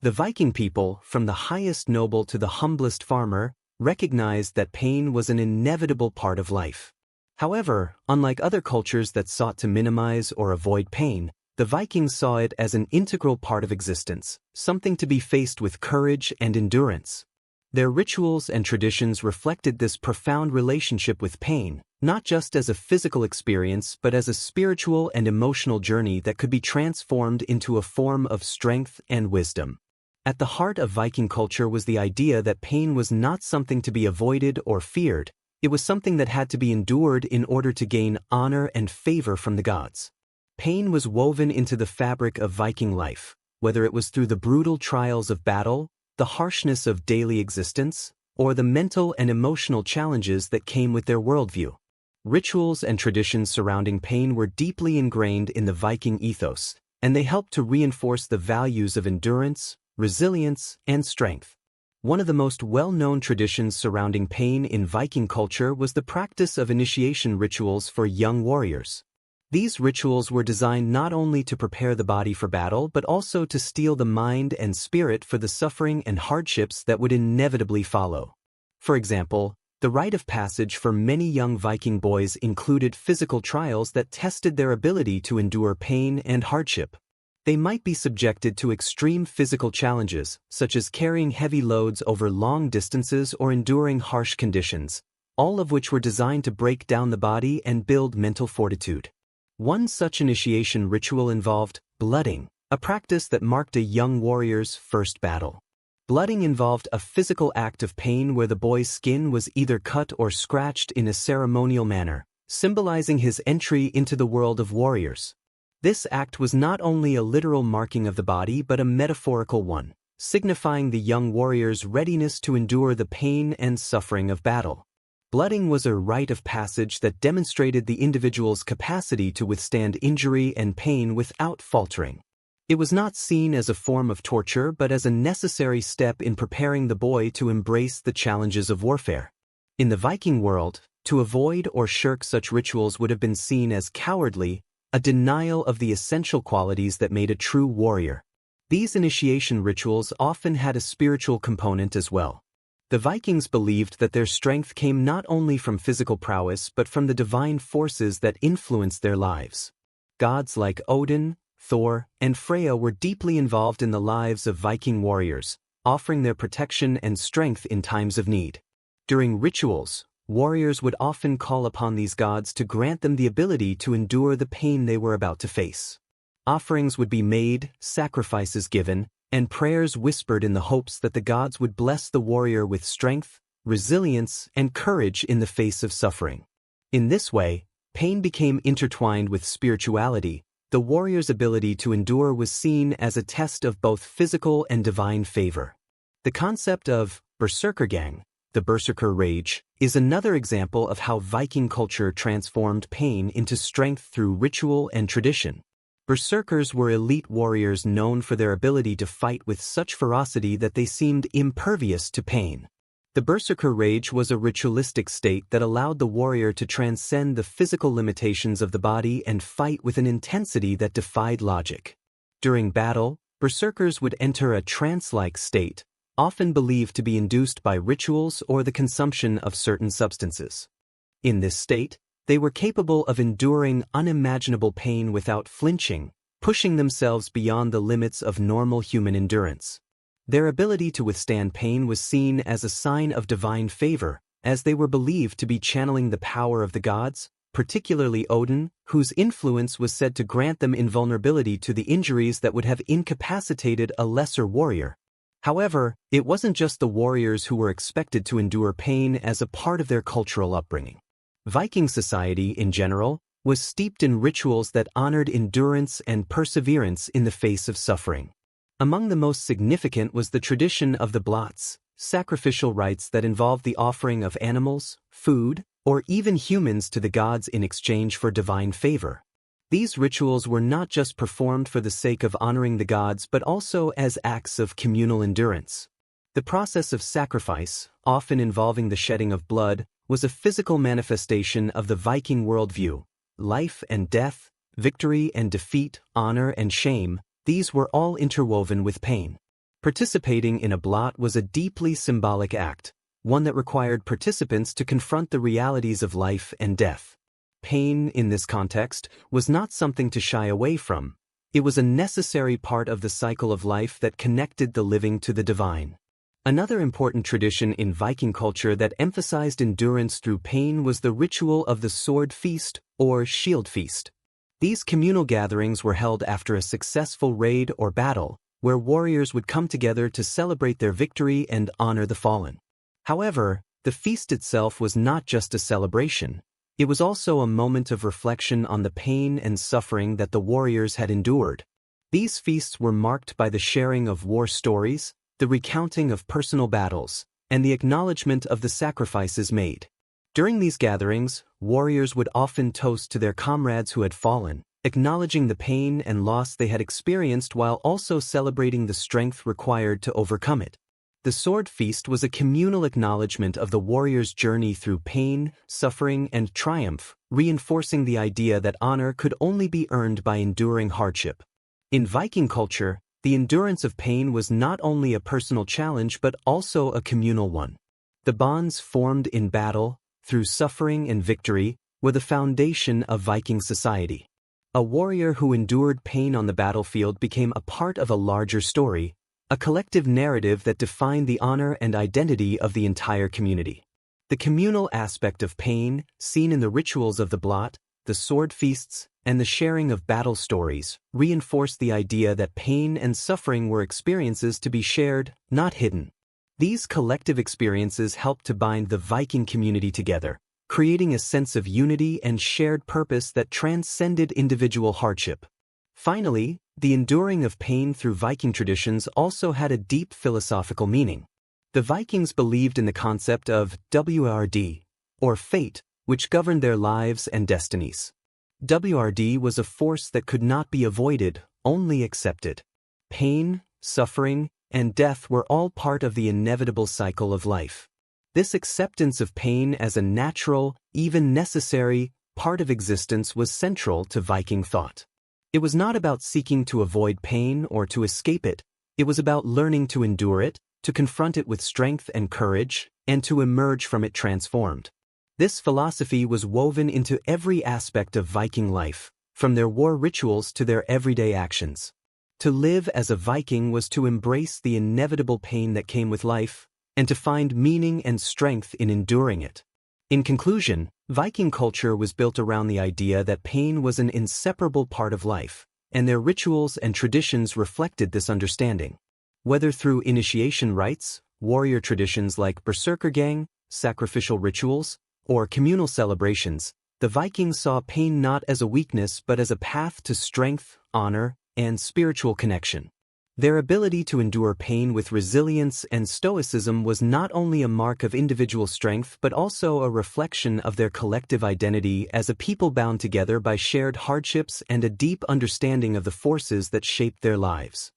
The Viking people, from the highest noble to the humblest farmer, recognized that pain was an inevitable part of life. However, unlike other cultures that sought to minimize or avoid pain, the Vikings saw it as an integral part of existence, something to be faced with courage and endurance. Their rituals and traditions reflected this profound relationship with pain, not just as a physical experience but as a spiritual and emotional journey that could be transformed into a form of strength and wisdom. At the heart of Viking culture was the idea that pain was not something to be avoided or feared, It was something that had to be endured in order to gain honor and favor from the gods. Pain was woven into the fabric of Viking life, whether it was through the brutal trials of battle, the harshness of daily existence, or the mental and emotional challenges that came with their worldview. Rituals and traditions surrounding pain were deeply ingrained in the Viking ethos, and they helped to reinforce the values of endurance, resilience, and strength. One of the most well-known traditions surrounding pain in Viking culture was the practice of initiation rituals for young warriors. These rituals were designed not only to prepare the body for battle but also to steel the mind and spirit for the suffering and hardships that would inevitably follow. For example, the rite of passage for many young Viking boys included physical trials that tested their ability to endure pain and hardship. They might be subjected to extreme physical challenges, such as carrying heavy loads over long distances or enduring harsh conditions, all of which were designed to break down the body and build mental fortitude. One such initiation ritual involved blooding, a practice that marked a young warrior's first battle. Blooding involved a physical act of pain where the boy's skin was either cut or scratched in a ceremonial manner, symbolizing his entry into the world of warriors. This act was not only a literal marking of the body but a metaphorical one, signifying the young warrior's readiness to endure the pain and suffering of battle. Blooding was a rite of passage that demonstrated the individual's capacity to withstand injury and pain without faltering. It was not seen as a form of torture but as a necessary step in preparing the boy to embrace the challenges of warfare. In the Viking world, to avoid or shirk such rituals would have been seen as cowardly, a denial of the essential qualities that made a true warrior. These initiation rituals often had a spiritual component as well. The Vikings believed that their strength came not only from physical prowess but from the divine forces that influenced their lives. Gods like Odin, Thor, and Freya were deeply involved in the lives of Viking warriors, offering their protection and strength in times of need. During rituals, warriors would often call upon these gods to grant them the ability to endure the pain they were about to face. Offerings would be made, sacrifices given, and prayers whispered in the hopes that the gods would bless the warrior with strength, resilience, and courage in the face of suffering. In this way, pain became intertwined with spirituality. The warrior's ability to endure was seen as a test of both physical and divine favor. The concept of berserkergang, the berserker rage, is another example of how Viking culture transformed pain into strength through ritual and tradition. Berserkers were elite warriors known for their ability to fight with such ferocity that they seemed impervious to pain. The berserker rage was a ritualistic state that allowed the warrior to transcend the physical limitations of the body and fight with an intensity that defied logic. During battle, berserkers would enter a trance-like state, often believed to be induced by rituals or the consumption of certain substances. In this state, they were capable of enduring unimaginable pain without flinching, pushing themselves beyond the limits of normal human endurance. Their ability to withstand pain was seen as a sign of divine favor, as they were believed to be channeling the power of the gods, particularly Odin, whose influence was said to grant them invulnerability to the injuries that would have incapacitated a lesser warrior. However, it wasn't just the warriors who were expected to endure pain as a part of their cultural upbringing. Viking society, in general, was steeped in rituals that honored endurance and perseverance in the face of suffering. Among the most significant was the tradition of the blots, sacrificial rites that involved the offering of animals, food, or even humans to the gods in exchange for divine favor. These rituals were not just performed for the sake of honoring the gods but also as acts of communal endurance. The process of sacrifice, often involving the shedding of blood, was a physical manifestation of the Viking worldview. Life and death, victory and defeat, honor and shame, these were all interwoven with pain. Participating in a blot was a deeply symbolic act, one that required participants to confront the realities of life and death. Pain, in this context, was not something to shy away from. It was a necessary part of the cycle of life that connected the living to the divine. Another important tradition in Viking culture that emphasized endurance through pain was the ritual of the sword feast or shield feast. These communal gatherings were held after a successful raid or battle, where warriors would come together to celebrate their victory and honor the fallen. However, The feast itself was not just a celebration. It was also a moment of reflection on the pain and suffering that the warriors had endured. These feasts were marked by the sharing of war stories, the recounting of personal battles, and the acknowledgement of the sacrifices made. During these gatherings, warriors would often toast to their comrades who had fallen, acknowledging the pain and loss they had experienced while also celebrating the strength required to overcome it. The sword feast was a communal acknowledgement of the warrior's journey through pain, suffering, and triumph, reinforcing the idea that honor could only be earned by enduring hardship. In Viking culture, the endurance of pain was not only a personal challenge but also a communal one. The bonds formed in battle, through suffering and victory, were the foundation of Viking society. A warrior who endured pain on the battlefield became a part of a larger story, a collective narrative that defined the honor and identity of the entire community. The communal aspect of pain, seen in the rituals of the blot, the sword feasts, and the sharing of battle stories, reinforced the idea that pain and suffering were experiences to be shared, not hidden. These collective experiences helped to bind the Viking community together, creating a sense of unity and shared purpose that transcended individual hardship. Finally, the enduring of pain through Viking traditions also had a deep philosophical meaning. The Vikings believed in the concept of WRD, or fate, which governed their lives and destinies. WRD was a force that could not be avoided, only accepted. Pain, suffering, and death were all part of the inevitable cycle of life. This acceptance of pain as a natural, even necessary, part of existence was central to Viking thought. It was not about seeking to avoid pain or to escape it. It was about learning to endure it, to confront it with strength and courage, and to emerge from it transformed. This philosophy was woven into every aspect of Viking life, from their war rituals to their everyday actions. To live as a Viking was to embrace the inevitable pain that came with life, and to find meaning and strength in enduring it. In conclusion, Viking culture was built around the idea that pain was an inseparable part of life, and their rituals and traditions reflected this understanding. Whether through initiation rites, warrior traditions like Berserkergang, sacrificial rituals, or communal celebrations, the Vikings saw pain not as a weakness but as a path to strength, honor, and spiritual connection. Their ability to endure pain with resilience and stoicism was not only a mark of individual strength but also a reflection of their collective identity as a people bound together by shared hardships and a deep understanding of the forces that shaped their lives.